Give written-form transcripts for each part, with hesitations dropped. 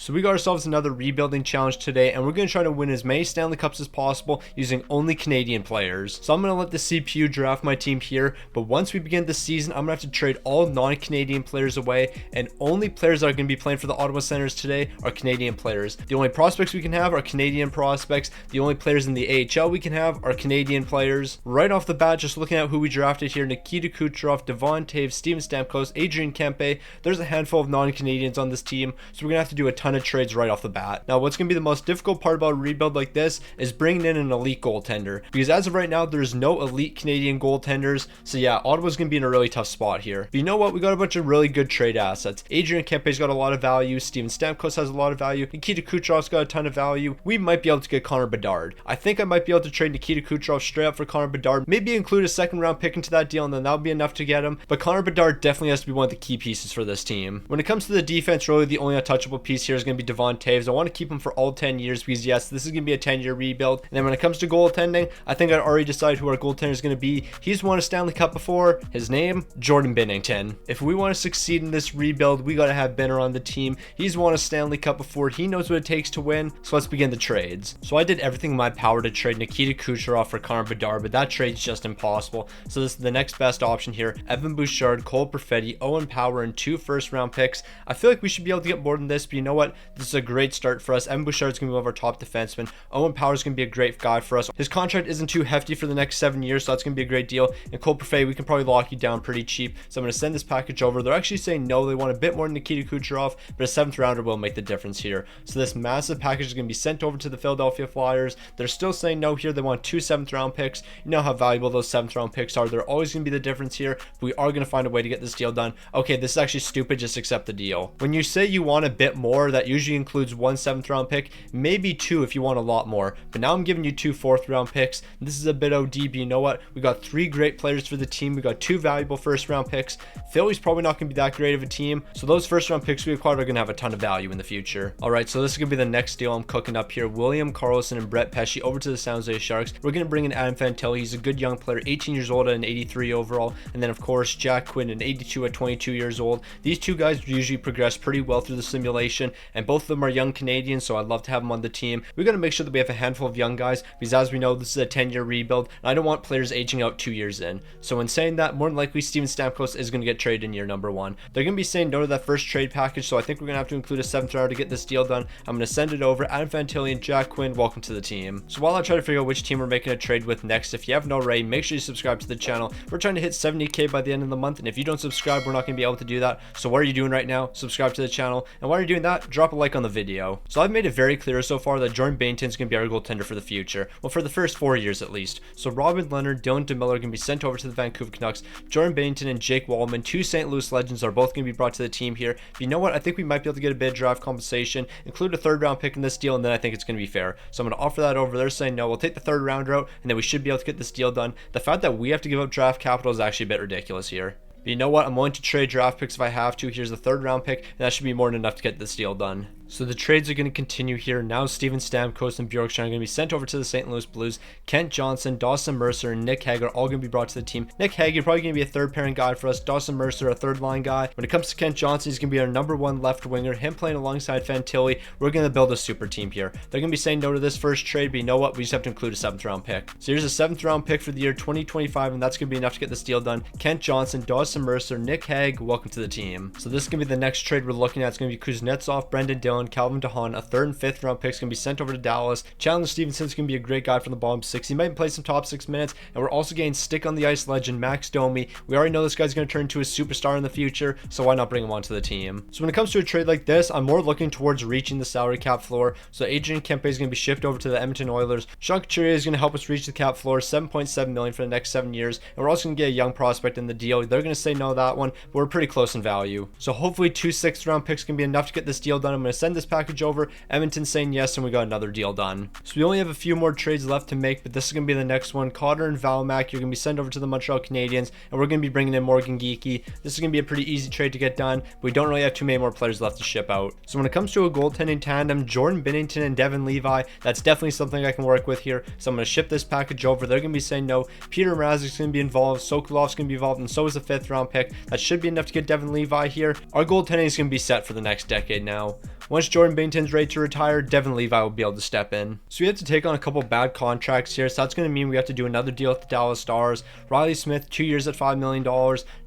So we got ourselves another rebuilding challenge today, and we're going to try to win as many Stanley Cups as possible using only Canadian players. So I'm going to let the CPU draft my team here, but once we begin the season, I'm going to have to trade all non-Canadian players away, and only players that are going to be playing for the Ottawa Senators today are Canadian players. The only prospects we can have are Canadian prospects. The only players in the AHL we can have are Canadian players. Right off the bat, just looking at who we drafted here, Nikita Kucherov, Devon Toews, Steven Stamkos, Adrian Kempe, there's a handful of non-Canadians on this team, so we're going to have to do a ton of trades right off the bat. Now, what's going to be the most difficult part about a rebuild like this is bringing in an elite goaltender, because as of right now, there's no elite Canadian goaltenders, so yeah, Ottawa's going to be in a really tough spot here. But you know what? We got a bunch of really good trade assets. Adrian Kempe's got a lot of value, Steven Stamkos has a lot of value, Nikita Kucherov's got a ton of value. We might be able to get Connor Bedard. I think I might be able to trade Nikita Kucherov straight up for Connor Bedard, maybe include a second round pick into that deal, and then that'll be enough to get him. But Connor Bedard definitely has to be one of the key pieces for this team. When it comes to the defense, really the only untouchable piece here is going to be Devon Toews. I want to keep him for all 10 years because yes, this is going to be a 10-year rebuild. And then when it comes to goaltending, I think I already decided who our goaltender is going to be. He's won a Stanley Cup before. His name, Jordan Binnington. If we want to succeed in this rebuild, we got to have Binner on the team. He's won a Stanley Cup before. He knows what it takes to win. So let's begin the trades. So I did everything in my power to trade Nikita Kucherov for Connor Bedard, but that trade's just impossible. So this is the next best option here. Evan Bouchard, Cole Perfetti, Owen Power, and 2 first-round picks. I feel like we should be able to get more than this, but you know what? This is a great start for us. Evan Bouchard's going to be one of our top defensemen. Owen Power's going to be a great guy for us. His contract isn't too hefty for the next 7 years, so that's going to be a great deal. And Cole Perfetti, we can probably lock you down pretty cheap. So I'm going to send this package over. They're actually saying no, they want a bit more than Nikita Kucherov, but a 7th rounder will make the difference here. So this massive package is going to be sent over to the Philadelphia Flyers. They're still saying no here. They want 2 7th round picks. You know how valuable those 7th round picks are. They're always going to be the difference here. But we are going to find a way to get this deal done. Okay, this is actually stupid. Just accept the deal. When you say you want a bit more, that usually includes 1 7th round pick, maybe 2 if you want a lot more. But now I'm giving you 2 4th round picks. This is a bit OD, but you know what? We got 3 great players for the team. We got 2 valuable 1st round picks. Philly's probably not going to be that great of a team. So those 1st round picks we acquired are going to have a ton of value in the future. All right, so this is going to be the next deal I'm cooking up here. William Karlsson and Brett Pesce over to the San Jose Sharks. We're going to bring in Adam Fantilli. He's a good young player, 18 years old at an 83 overall. And then, of course, Jack Quinn, an 82 at 22 years old. These 2 guys usually progress pretty well through the simulation, and both of them are young Canadians, so I'd love to have them on the team. We're going to make sure that we have a handful of young guys, because as we know, this is a 10-year rebuild, and I don't want players aging out 2 years in. So in saying that, more than likely, Steven Stamkos is going to get traded in year number 1. They're going to be saying no to that first trade package, so I think we're going to have to include a 7th rounder to get this deal done. I'm going to send it over. Adam Fantilli and Jack Quinn, welcome to the team. So while I try to figure out which team we're making a trade with next, if you haven't already, make sure you subscribe to the channel. We're trying to hit 70k by the end of the month, and if you don't subscribe, we're not going to be able to do that. So what are you doing right now? Subscribe to the channel, and while you're doing that, drop a like on the video. So I've made it very clear so far that Jordan Binnington is going to be our goaltender for the future. Well, for the first 4 years at least. So Robin Leonard, Dylan DeMiller are going to be sent over to the Vancouver Canucks. Jordan Binnington and Jake Wallman, 2 St. Louis legends, are both going to be brought to the team here. But you know what? I think we might be able to get a bit of draft compensation, include a 3rd round pick in this deal, and then I think it's going to be fair. So I'm going to offer that over. They're saying no, we'll take the 3rd rounder out, and then we should be able to get this deal done. The fact that we have to give up draft capital is actually a bit ridiculous here. But you know what? I'm willing to trade draft picks if I have to. Here's the 3rd round pick, and that should be more than enough to get this deal done. So the trades are going to continue here. Now Steven Stamkos and Bjorkstrand are going to be sent over to the St. Louis Blues. Kent Johnson, Dawson Mercer, and Nick Hague are all going to be brought to the team. Nick Hague probably going to be a 3rd pairing guy for us. Dawson Mercer, a 3rd line guy. When it comes to Kent Johnson, he's going to be our number 1 left winger. Him playing alongside Fantilli. We're going to build a super team here. They're going to be saying no to this first trade, but you know what? We just have to include a 7th round pick. So here's a 7th round pick for the year 2025, and that's going to be enough to get this deal done. Kent Johnson, Dawson Mercer, Nick Hague, welcome to the team. So this is going to be the next trade we're looking at. It's going to be Kuznetsov, Brendan Dillon, Calvin DeHaan. A 3rd and 5th round picks going to be sent over to Dallas. Chandler Stevenson's going to be a great guy from the bottom 6. He might play some top 6 minutes, and we're also getting stick on the ice legend Max Domi. We already know this guy's going to turn into a superstar in the future, so why not bring him onto the team? So when it comes to a trade like this, I'm more looking towards reaching the salary cap floor. So Adrian Kempe is going to be shifted over to the Edmonton Oilers. Sean Couturier is going to help us reach the cap floor, $7.7 million for the next 7 years, and we're also going to get a young prospect in the deal. They're going to say no to that one, but we're pretty close in value. So hopefully 2 6th round picks can be enough to get this deal done. I'm going to send this package over. Edmonton saying yes, and we got another deal done. So we only have a few more trades left to make, but this is going to be the next one. Cotter and Valmack, you're going to be sent over to the Montreal Canadiens, and we're going to be bringing in Morgan Geekie. This is going to be a pretty easy trade to get done, but we don't really have too many more players left to ship out. So when it comes to a goaltending tandem, Jordan Binnington and Devin Levi, that's definitely something I can work with here. So I'm going to ship this package over. They're going to be saying no. Peter Mrazek's going to be involved. Sokolov's going to be involved, and so is the 5th round pick. That should be enough to get Devin Levi here. Our goaltending is going to be set for the next decade now. Once Jordan Binnington's ready to retire, Devin Levi will be able to step in. So we have to take on a couple bad contracts here, so that's going to mean we have to do another deal with the Dallas Stars. Riley Smith, 2 years at $5 million.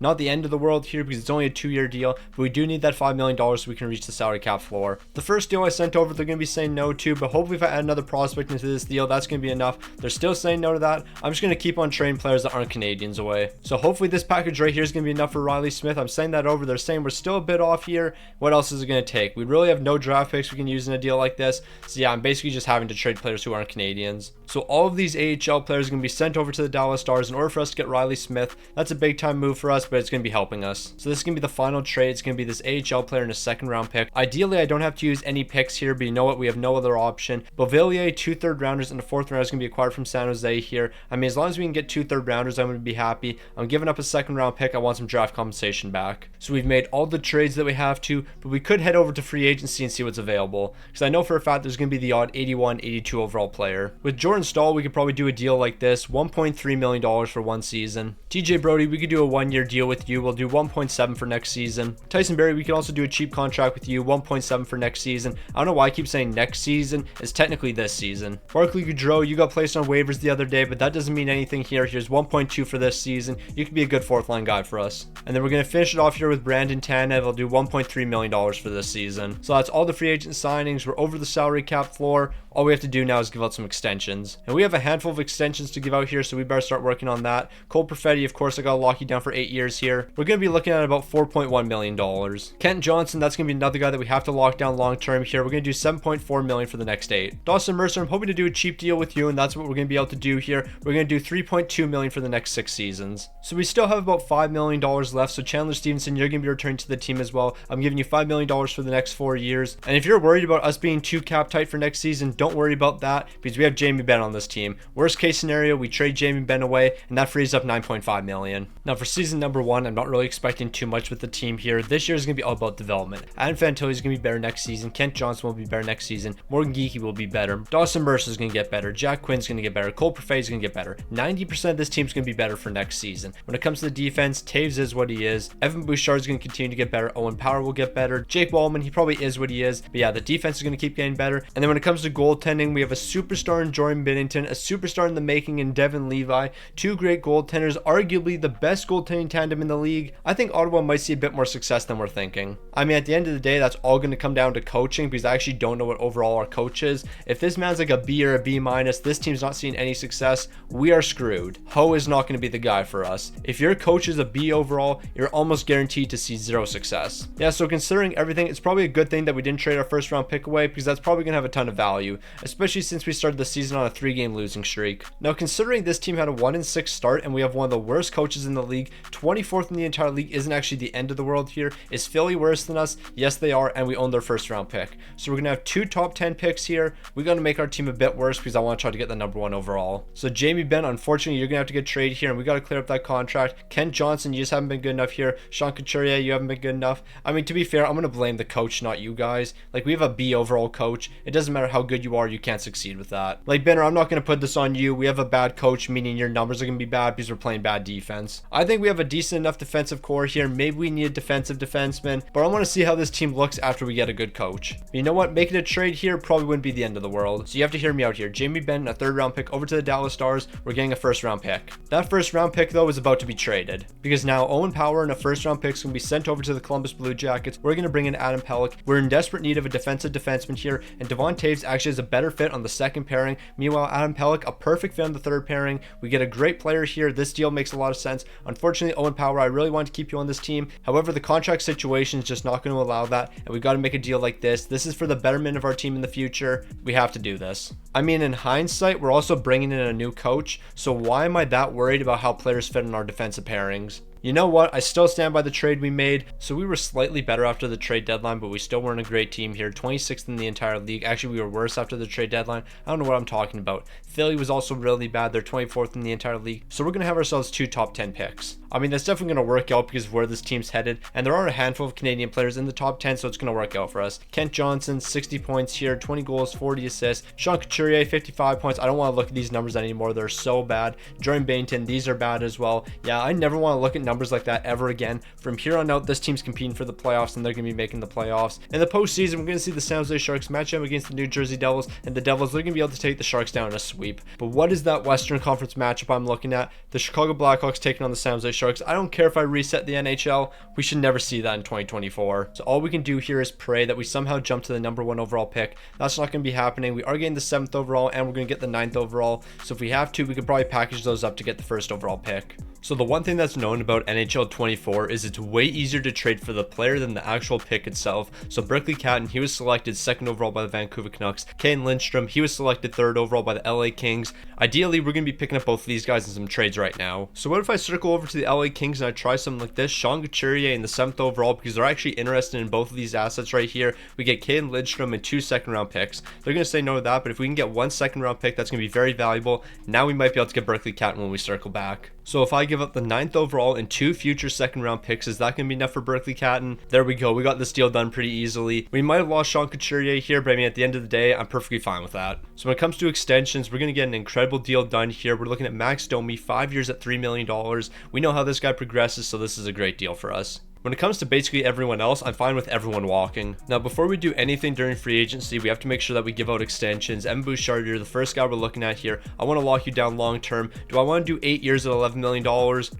Not the end of the world here because it's only a 2-year deal, but we do need that $5 million so we can reach the salary cap floor. The first deal I sent over, they're going to be saying no to, but hopefully if I add another prospect into this deal, that's going to be enough. They're still saying no to that. I'm just going to keep on trading players that aren't Canadians away. So hopefully this package right here is going to be enough for Riley Smith. I'm saying that over. They're saying we're still a bit off here. What else is it going to take? We really have no draft picks we can use in a deal like this. So yeah, I'm basically just having to trade players who aren't Canadians. So all of these AHL players are going to be sent over to the Dallas Stars in order for us to get Riley Smith. That's a big time move for us, but it's going to be helping us. So this is going to be the final trade. It's going to be this AHL player and a second round pick. Ideally, I don't have to use any picks here, but you know what? We have no other option. Beauvillier, 2 third-rounders, and a 4th rounder is going to be acquired from San Jose here. I mean, as long as we can get 2 third-rounders, I'm going to be happy. I'm giving up a second round pick. I want some draft compensation back. So we've made all the trades that we have to, but we could head over to free agency and see what's available. Because I know for a fact there's going to be the odd 81, 82 overall player. With Jordan Staal, we could probably do a deal like this, $1.3 million for 1 season. TJ Brody, we could do a 1-year deal with you. We'll do 1.7 for next season. Tyson Barrie, we could also do a cheap contract with you, 1.7 for next season. I don't know why I keep saying next season. It's technically this season. Barclay Goodrow, you got placed on waivers the other day, but that doesn't mean anything here. Here's 1.2 for this season. You could be a good 4th line guy for us. And then we're going to finish it off here with Brandon Tanev. I'll do $1.3 million for this season. So that's all the free agent signings. We're over the salary cap floor. All we have to do now is give out some extensions. And we have a handful of extensions to give out here, so we better start working on that. Cole Perfetti, of course, I got to lock you down for 8 years here. We're going to be looking at about $4.1 million. Kent Johnson, that's going to be another guy that we have to lock down long term here. We're going to do $7.4 million for the next 8. Dawson Mercer, I'm hoping to do a cheap deal with you, and that's what we're going to be able to do here. We're going to do $3.2 million for the next 6 seasons. So we still have about $5 million left, so Chandler Stevenson, you're going to be returning to the team as well. I'm giving you $5 million for the next 4 years. And if you're worried about us being too cap tight for next season, don't worry about that because we have Jamie Benn on this team. Worst case scenario, we trade Jamie Benn away and that frees up $9.5 million. Now for season number 1, I'm not really expecting too much with the team here. This year is going to be all about development. Adam Fantilli is going to be better next season. Kent Johnson will be better next season. Morgan Geekie will be better. Dawson Mercer is going to get better. Jack Quinn's going to get better. Cole Perfetti is going to get better. 90% of this team is going to be better for next season. When it comes to the defense, Taves is what he is. Evan Bouchard is going to continue to get better. Owen Power will get better. Jake Wallman, he probably is what he is. But yeah, the defense is going to keep getting better. And then when it comes to goaltending, we have a superstar in Jordan Binnington, a superstar in the making in Devin Levi, 2 great goaltenders, arguably the best goaltending tandem in the league. I think Ottawa might see a bit more success than we're thinking. I mean, at the end of the day, that's all going to come down to coaching because I actually don't know what overall our coach is. If this man's like a B or a B minus, this team's not seeing any success, we are screwed. Ho is not going to be the guy for us. If your coach is a B overall, you're almost guaranteed to see 0 success. Yeah, so considering everything, it's probably a good thing that we didn't trade our 1st round pick away because that's probably going to have a ton of value, especially since we started the season on a 3-game losing streak. Now, considering this team had a 1-6 start and we have one of the worst coaches in the league, 24th in the entire league isn't actually the end of the world here. Is Philly worse than us? Yes, they are, and we own their 1st round pick. So we're going to have 2 top 10 picks here. We got to make our team a bit worse because I want to try to get the number 1 overall. So Jamie Benn, unfortunately, you're going to have to get traded here, and we got to clear up that contract. Kent Johnson, you just haven't been good enough here. Sean Couturier, you haven't been good enough. I mean, to be fair, I'm going to blame the coach, not you guys. Like, we have a B overall coach. It doesn't matter how good you are, you can't succeed with that. Like, Benner, I'm not going to put this on you. We have a bad coach, meaning your numbers are going to be bad because we're playing bad defense. I think we have a decent enough defensive core here. Maybe we need a defensive defenseman, but I want to see how this team looks after we get a good coach. But you know what? Making a trade here probably wouldn't be the end of the world. So you have to hear me out here. Jamie Benn, a 3rd round pick over to the Dallas Stars. We're getting a 1st round pick. That 1st round pick, though, is about to be traded because now Owen Power and a 1st round pick is going to be sent over to the Columbus Blue Jackets. We're going to bring in Adam Pelech. We're in desperate need of a defensive defenseman here, and Devon Taves actually is a better fit on the 2nd pairing. Meanwhile, Adam Pelech, a perfect fit on the 3rd pairing. We get a great player here. This deal makes a lot of sense. Unfortunately, Owen Power, I really want to keep you on this team. However, the contract situation is just not going to allow that, and we got to make a deal like this. This is for the betterment of our team in the future. We have to do this. I mean, in hindsight, we're also bringing in a new coach, so why am I that worried about how players fit in our defensive pairings? You know what? I still stand by the trade we made. So we were slightly better after the trade deadline, but we still weren't a great team here. 26th in the entire league. Actually, we were worse after the trade deadline. I don't know what I'm talking about. Philly was also really bad. They're 24th in the entire league. So we're going to have ourselves 2 top 10 picks. I mean, that's definitely going to work out because of where this team's headed. And there are a handful of Canadian players in the top 10, so it's going to work out for us. Kent Johnson, 60 points here, 20 goals, 40 assists. Sean Couturier, 55 points. I don't want to look at these numbers anymore. They're so bad. Jordan Binnington, these are bad as well. Yeah, I never want to look at numbers numbers like that ever again. From here on out, this team's competing for the playoffs, and they're going to be making the playoffs. In the postseason, we're going to see the San Jose Sharks match up against the New Jersey Devils, and the Devils, they're going to be able to take the Sharks down in a sweep. But what is that Western Conference matchup I'm looking at? The Chicago Blackhawks taking on the San Jose Sharks. I don't care if I reset the NHL. We should never see that in 2024. So all we can do here is pray that we somehow jump to the number 1 overall pick. That's not going to be happening. We are getting the 7th overall, and we're going to get the 9th overall. So if we have to, we could probably package those up to get the 1st overall pick. So the one thing that's known about NHL 24 is it's way easier to trade for the player than the actual pick itself. So Berkeley Catton, he was selected 2nd overall by the Vancouver Canucks. Kane Lindstrom, he was selected 3rd overall by the LA Kings. Ideally, we're going to be picking up both of these guys in some trades right now. So what if I circle over to the LA Kings and I try something like this? Sean Couturier in the 7th overall, because they're actually interested in both of these assets right here. We get Kane Lindstrom and 2 second-round picks. They're going to say no to that, but if we can get 1 second-round pick, that's going to be very valuable. Now we might be able to get Berkeley Catton when we circle back. So if I give up the 9th overall and 2 future second round picks, is that going to be enough for Berkeley Catton? There we go. We got this deal done pretty easily. We might have lost Sean Couturier here, but I mean, at the end of the day, I'm perfectly fine with that. So when it comes to extensions, we're going to get an incredible deal done here. We're looking at Max Domi, 5 years at $3 million. We know how this guy progresses, so this is a great deal for us. When it comes to basically everyone else, I'm fine with everyone walking. Now, before we do anything during free agency, we have to make sure that we give out extensions. Evan Bouchard, you're the first guy we're looking at here. I want to lock you down long term. Do I want to do 8 years at $11 million?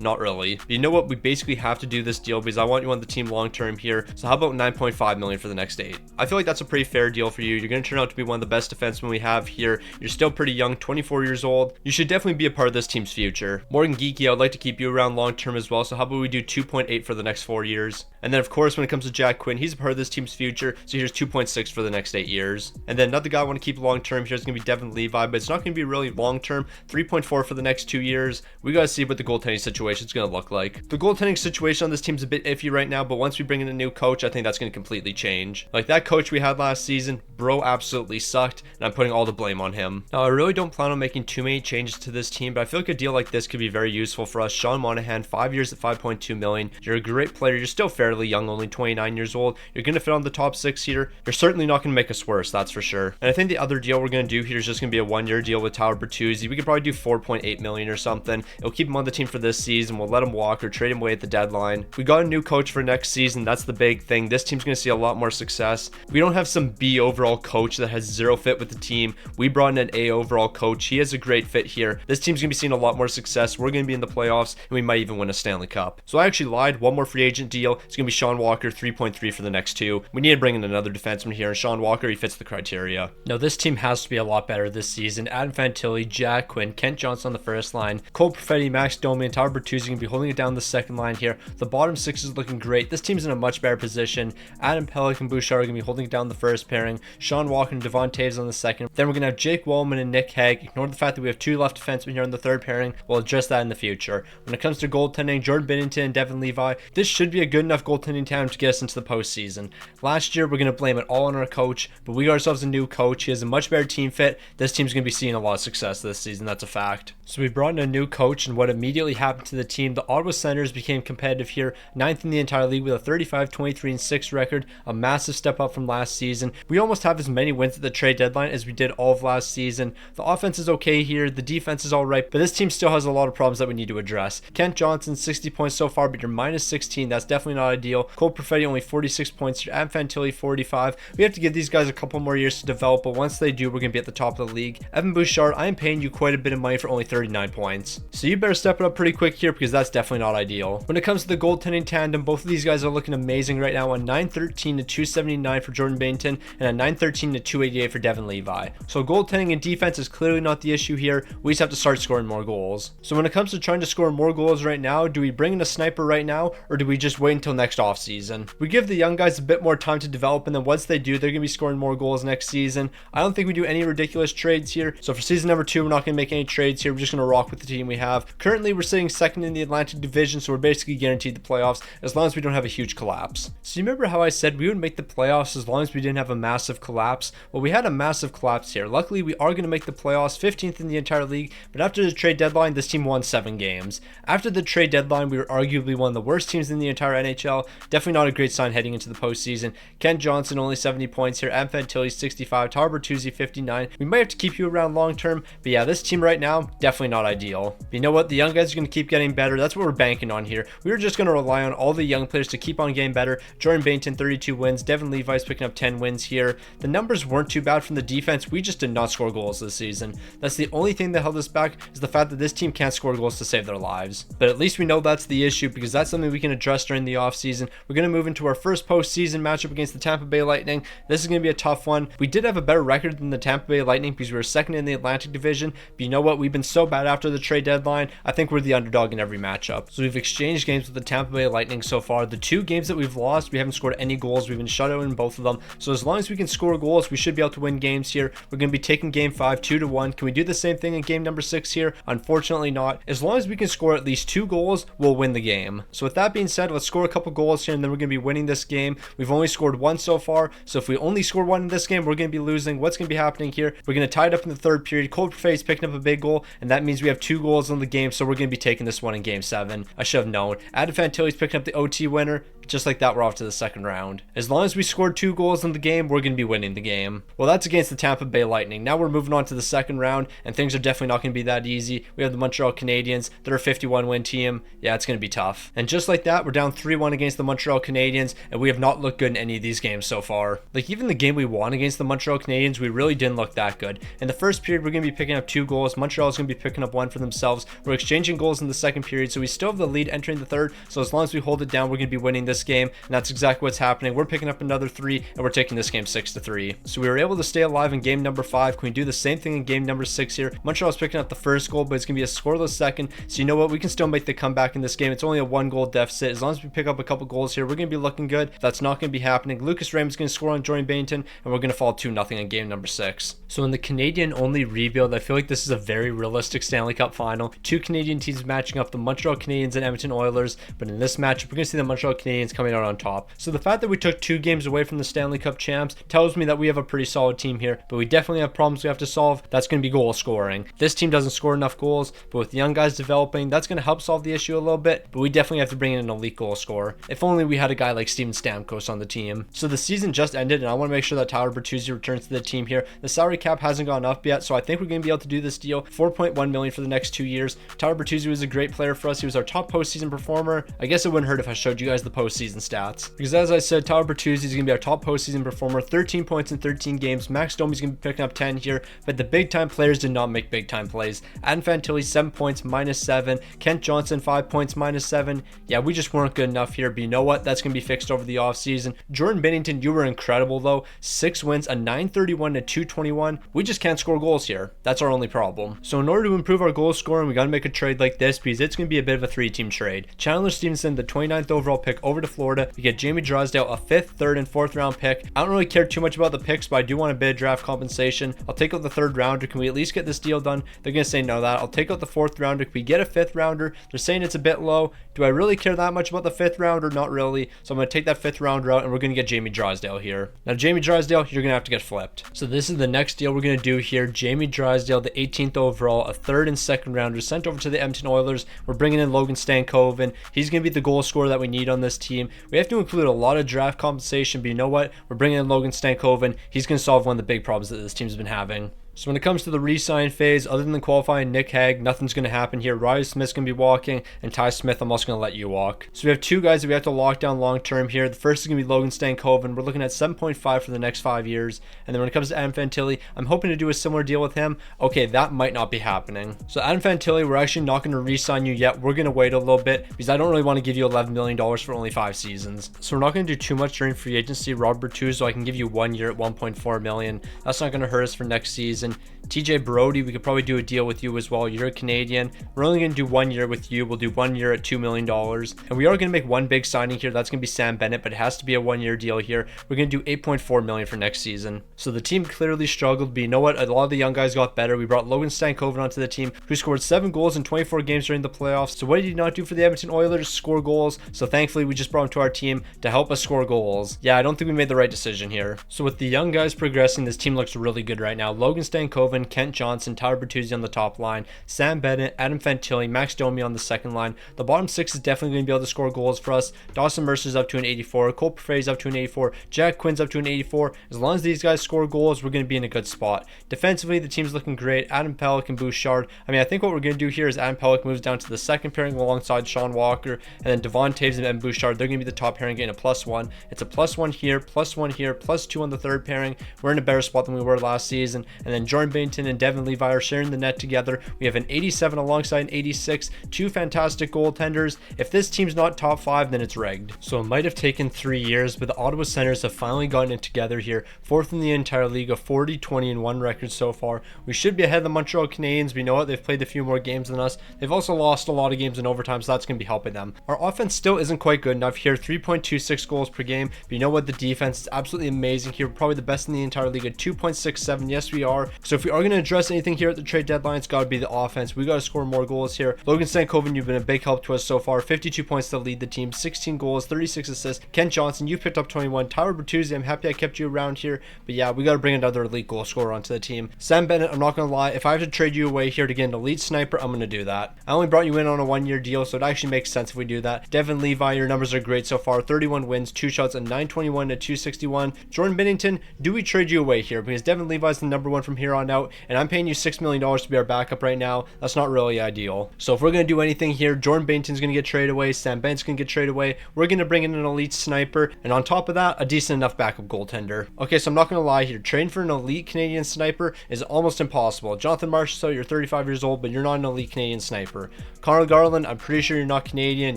Not really. But you know what? We basically have to do this deal because I want you on the team long term here. So how about $9.5 million for the next 8? I feel like that's a pretty fair deal for you. You're going to turn out to be one of the best defensemen we have here. You're still pretty young, 24 years old. You should definitely be a part of this team's future. Morgan Geekie, I would like to keep you around long term as well. So how about we do 2.8 for the next 4 years? And then of course, when it comes to Jack Quinn, he's a part of this team's future, so here's 2.6 for the next 8 years. And then another guy I want to keep long term here is going to be Devin Levi, but it's not going to be really long term. 3.4 for the next 2 years. We got to see what the goaltending situation is going to look like. The goaltending situation on this team's a bit iffy right now, but once we bring in a new coach, I think that's going to completely change. Like that coach we had last season, bro absolutely sucked, and I'm putting all the blame on him. Now, I really don't plan on making too many changes to this team, but I feel like a deal like this could be very useful for us. Sean Monahan, 5 years at $5.2 million. You're a great player. You're still fairly young, only 29 years old. You're going to fit on the top 6 here. You're certainly not going to make us worse, that's for sure. And I think the other deal we're going to do here is just going to be a 1-year deal with Tyler Bertuzzi. We could probably do $4.8 million or something. It'll keep him on the team for this season. We'll let him walk or trade him away at the deadline. We got a new coach for next season. That's the big thing. This team's going to see a lot more success. We don't have some B overall coach that has 0 fit with the team. We brought in an A overall coach. He has a great fit here. This team's going to be seeing a lot more success. We're going to be in the playoffs, and we might even win a Stanley Cup. So I actually lied. One more free agent deal. It's going to be Sean Walker, 3.3 for the next 2. We need to bring in another defenseman here, and Sean Walker, he fits the criteria. Now, this team has to be a lot better this season. Adam Fantilli, Jack Quinn, Kent Johnson on the first line, Cole Perfetti, Max Domi, and Tyler Bertuzzi going to be holding it down the second line here. The bottom 6 is looking great. This team's in a much better position. Adam Pellick and Bouchard are going to be holding it down the first pairing. Sean Walker and Devon Taves on the second. Then we're going to have Jake Wallman and Nick Hague. Ignore the fact that we have 2 left defensemen here in the third pairing. We'll address that in the future. When it comes to goaltending, Jordan Binnington and Devin Levi, this should be a good enough goaltending tandem to get us into the postseason. Last year, we're going to blame it all on our coach, but we got ourselves a new coach. He has a much better team fit. This team's going to be seeing a lot of success this season. That's a fact. So we brought in a new coach, and what immediately happened to the team, the Ottawa Senators became competitive here, 9th in the entire league with a 35-23-6 record, a massive step up from last season. We almost have as many wins at the trade deadline as we did all of last season. The offense is okay here, the defense is alright, but this team still has a lot of problems that we need to address. Kent Johnson, 60 points so far, but you're minus 16. That's definitely not ideal. Cole Perfetti, only 46 points. Adam Fantilli, 45. We have to give these guys a couple more years to develop, but once they do, we're going to be at the top of the league. Evan Bouchard, I am paying you quite a bit of money for only 39 points. So you better step it up pretty quick here because that's definitely not ideal. When it comes to the goaltending tandem, both of these guys are looking amazing right now on 913 to 279 for Jordan Binnington and a 913 to 288 for Devin Levi. So goaltending and defense is clearly not the issue here. We just have to start scoring more goals. So when it comes to trying to score more goals right now, do we bring in a sniper right now or do we just wait until next offseason? We give the young guys a bit more time to develop, and then once they do, they're going to be scoring more goals next season. I don't think we do any ridiculous trades here. So for season number 2, we're not going to make any trades here. We're just going to rock with the team we have. Currently, we're sitting 2nd in the Atlantic Division, so we're basically guaranteed the playoffs as long as we don't have a huge collapse. So you remember how I said we would make the playoffs as long as we didn't have a massive collapse? Well, we had a massive collapse here. Luckily, we are going to make the playoffs, 15th in the entire league, but after the trade deadline, this team won 7 games. After the trade deadline, we were arguably one of the worst teams in the entire entire NHL. Definitely not a great sign heading into the postseason. Ken Johnson only 70 points here. Adam Fantilli 65. Tyler Bertuzzi 59. We might have to keep you around long term, but yeah, this team right now definitely not ideal. But you know what? The young guys are going to keep getting better. That's what we're banking on here. We were just going to rely on all the young players to keep on getting better. Jordan Binnington 32 wins. Devin Levi's picking up 10 wins here. The numbers weren't too bad from the defense. We just did not score goals this season. That's the only thing that held us back, is the fact that this team can't score goals to save their lives. But at least we know that's the issue, because that's something we can address during the offseason. We're going to move into our first postseason matchup against the Tampa Bay Lightning. This is going to be a tough one. We did have a better record than the Tampa Bay Lightning because we were second in the Atlantic Division. But you know what? We've been so bad after the trade deadline. I think we're the underdog in every matchup. So we've exchanged games with the Tampa Bay Lightning so far. The 2 games that we've lost, we haven't scored any goals. We've been shut out in both of them. So as long as we can score goals, we should be able to win games here. We're going to be taking game 5 2-1. Can we do the same thing in game number 6 here? Unfortunately not. As long as we can score at least 2 goals, we'll win the game. So with that being said, let's score a couple goals here, and then we're going to be winning this game. We've only scored 1 so far, so if we only score 1 in this game, we're going to be losing. What's going to be happening here? We're going to tie it up in the 3rd period. Cole Perfet's picking up a big goal, and that means we have 2 goals in the game, so we're going to be taking this one in game 7. I should have known. Adam Fantilli's picking up the OT winner. Just like that, we're off to the 2nd round. As long as we scored 2 goals in the game, we're going to be winning the game. Well, that's against the Tampa Bay Lightning. Now we're moving on to the 2nd round, and things are definitely not going to be that easy. We have the Montreal Canadiens. They're a 51-win team. Yeah, it's going to be tough. And just like that, we're down 3-1 against the Montreal Canadiens, and we have not looked good in any of these games so far. Like, even the game we won against the Montreal Canadiens, we really didn't look that good. In the 1st period, we're going to be picking up 2 goals. Montreal's going to be picking up 1 for themselves. We're exchanging goals in the 2nd period, so we still have the lead entering the 3rd. So as long as we hold it down, we're going to be winning this game, and that's exactly what's happening. We're picking up another 3, and we're taking this game 6-3. So we were able to stay alive in game number 5. Can we do the same thing in game number 6 here? Montreal's picking up the 1st goal, but it's going to be a scoreless 2nd. So you know what? We can still make the comeback in this game. It's only a 1-goal deficit. As long as we pick up a couple goals here, we're going to be looking good. That's not going to be happening. Lucas Raymond's going to score on Jordan Binnington, and we're going to fall 2-0 in game number 6. So in the Canadian-only rebuild, I feel like this is a very realistic Stanley Cup final. 2 Canadian teams matching up, the Montreal Canadiens and Edmonton Oilers. But in this matchup, we're going to see the Montreal Canadiens coming out on top. So the fact that we took 2 games away from the Stanley Cup champs tells me that we have a pretty solid team here, but we definitely have problems we have to solve. That's going to be goal scoring. This team doesn't score enough goals, but with the young guys developing, that's going to help solve the issue a little bit, but we definitely have to bring in an elite goal scorer. If only we had a guy like Steven Stamkos on the team. So the season just ended, and I want to make sure that Tyler Bertuzzi returns to the team here. The salary cap hasn't gone up yet, so I think we're going to be able to do this deal. $4.1 million for the next 2 years. Tyler Bertuzzi was a great player for us. He was our top postseason performer. I guess it wouldn't hurt if I showed you guys the postseason stats, because as I said, Tyler Bertuzzi is going to be our top postseason performer. 13 points in 13 games. Max Domi's going to be picking up 10 here, but the big time players did not make big time plays. Adam Fantilli 7 points, -7. Kent Johnson 5 points, -7. Yeah, we just weren't good enough here, but you know what? That's going to be fixed over the offseason. Jordan Binnington, you were incredible though. 6 wins, a 931 to 221. We just can't score goals here. That's our only problem. So in order to improve our goal scoring, we got to make a trade like this, because it's going to be a bit of a 3-team trade. Chandler Stevenson, the 29th overall pick, over to Florida. We get Jamie Drysdale, a 5th, 3rd, and 4th round pick. I don't really care too much about the picks, but I do want a bit of draft compensation. I'll take out the 3rd rounder. Can we at least get this deal done? They're going to say no to that. I'll take out the 4th rounder. Can we get a 5th rounder? They're saying it's a bit low. Do I really care that much about the 5th rounder? Not really. So I'm going to take that 5th rounder out, and we're going to get Jamie Drysdale here. Now, Jamie Drysdale, you're going to have to get flipped. So this is the next deal we're going to do here. Jamie Drysdale, the 18th overall, a 3rd and 2nd rounder, sent over to the Edmonton Oilers. We're bringing in Logan Stankoven. He's going to be the goal scorer that we need on this team. We have to include a lot of draft compensation, but you know what? We're bringing in Logan Stankoven. He's going to solve one of the big problems that this team's been having. So when it comes to the re-sign phase, other than qualifying Nick Hague, nothing's going to happen here. Riley Smith's going to be walking, and Ty Smith, I'm also going to let you walk. So we have 2 guys that we have to lock down long-term here. The first is going to be Logan Stankoven. We're looking at 7.5 for the next 5 years. And then when it comes to Adam Fantilli, I'm hoping to do a similar deal with him. Okay, that might not be happening. So Adam Fantilli, we're actually not going to re-sign you yet. We're going to wait a little bit, because I don't really want to give you $11 million for only 5 seasons. So we're not going to do too much during free agency. Robert Bertuzzi, I can give you 1 year at $1.4 million. That's not going to hurt us for next season. TJ Brody, we could probably do a deal with you as well. You're a Canadian. We're only going to do 1 year with you. We'll do 1 year at $2 million. And we are going to make one big signing here. That's going to be Sam Bennett, but it has to be a 1-year deal here. We're going to do $8.4 million for next season. So the team clearly struggled, but you know what? A lot of the young guys got better. We brought Logan Stankoven onto the team, who scored 7 goals in 24 games during the playoffs. So what did he not do for the Edmonton Oilers? Score goals. So thankfully, we just brought him to our team to help us score goals. Yeah, I don't think we made the right decision here. So with the young guys progressing, this team looks really good right now. Logan Stankoven Stankoven, Kent Johnson, Tyler Bertuzzi on the top line, Sam Bennett, Adam Fantilli, Max Domi on the second line. The bottom six is definitely going to be able to score goals for us. Dawson Mercer's up to an 84, Cole Perfetti's up to an 84, Jack Quinn's up to an 84. As long as these guys score goals, we're going to be in a good spot. Defensively, the team's looking great. Adam Pelech and Bouchard. I think what we're going to do here is Adam Pelech moves down to the second pairing alongside Sean Walker, and then Devon Taves and Bouchard, they're going to be the top pairing, getting a +1. It's a +1 here, +1 here, +2 on the third pairing. We're in a better spot than we were last season. And then Jordan Binnington and Devin Levi are sharing the net together. We have an 87 alongside an 86. Two fantastic goaltenders. If this team's not top 5, then it's rigged. So it might have taken 3 years, but the Ottawa Senators have finally gotten it together here. 4th in the entire league, a 40-20-1 record so far. We should be ahead of the Montreal Canadiens. We know what, they've played a few more games than us. They've also lost a lot of games in overtime, so that's going to be helping them. Our offense still isn't quite good enough here. 3.26 goals per game. But you know what? The defense is absolutely amazing here. We're probably the best in the entire league at 2.67. Yes, we are. So if we are going to address anything here at the trade deadline, it's got to be the offense. We got to score more goals here. Logan Stankoven, you've been a big help to us so far. 52 points to lead the team. 16 goals, 36 assists. Kent Johnson, you picked up 21. Tyler Bertuzzi, I'm happy I kept you around here. But yeah, we got to bring another elite goal scorer onto the team. Sam Bennett, I'm not going to lie. If I have to trade you away here to get an elite sniper, I'm going to do that. I only brought you in on a 1-year deal, so it actually makes sense if we do that. Devin Levi, your numbers are great so far. 31 wins, 2 shots, and 921 to 261. Jordan Binnington, do we trade you away here? Because Devin Levi is the number 1 from here on out, and I'm paying you $6 million to be our backup right now. That's not really ideal. So if we're going to do anything here, Jordan Binnington's going to get traded away. Sam Bennett's going to get traded away. We're going to bring in an elite sniper, and on top of that, a decent enough backup goaltender. Okay, so I'm not going to lie here. Trading for an elite Canadian sniper is almost impossible. Jonathan Marchessault, you're 35 years old, but you're not an elite Canadian sniper. Connor Garland, I'm pretty sure you're not Canadian.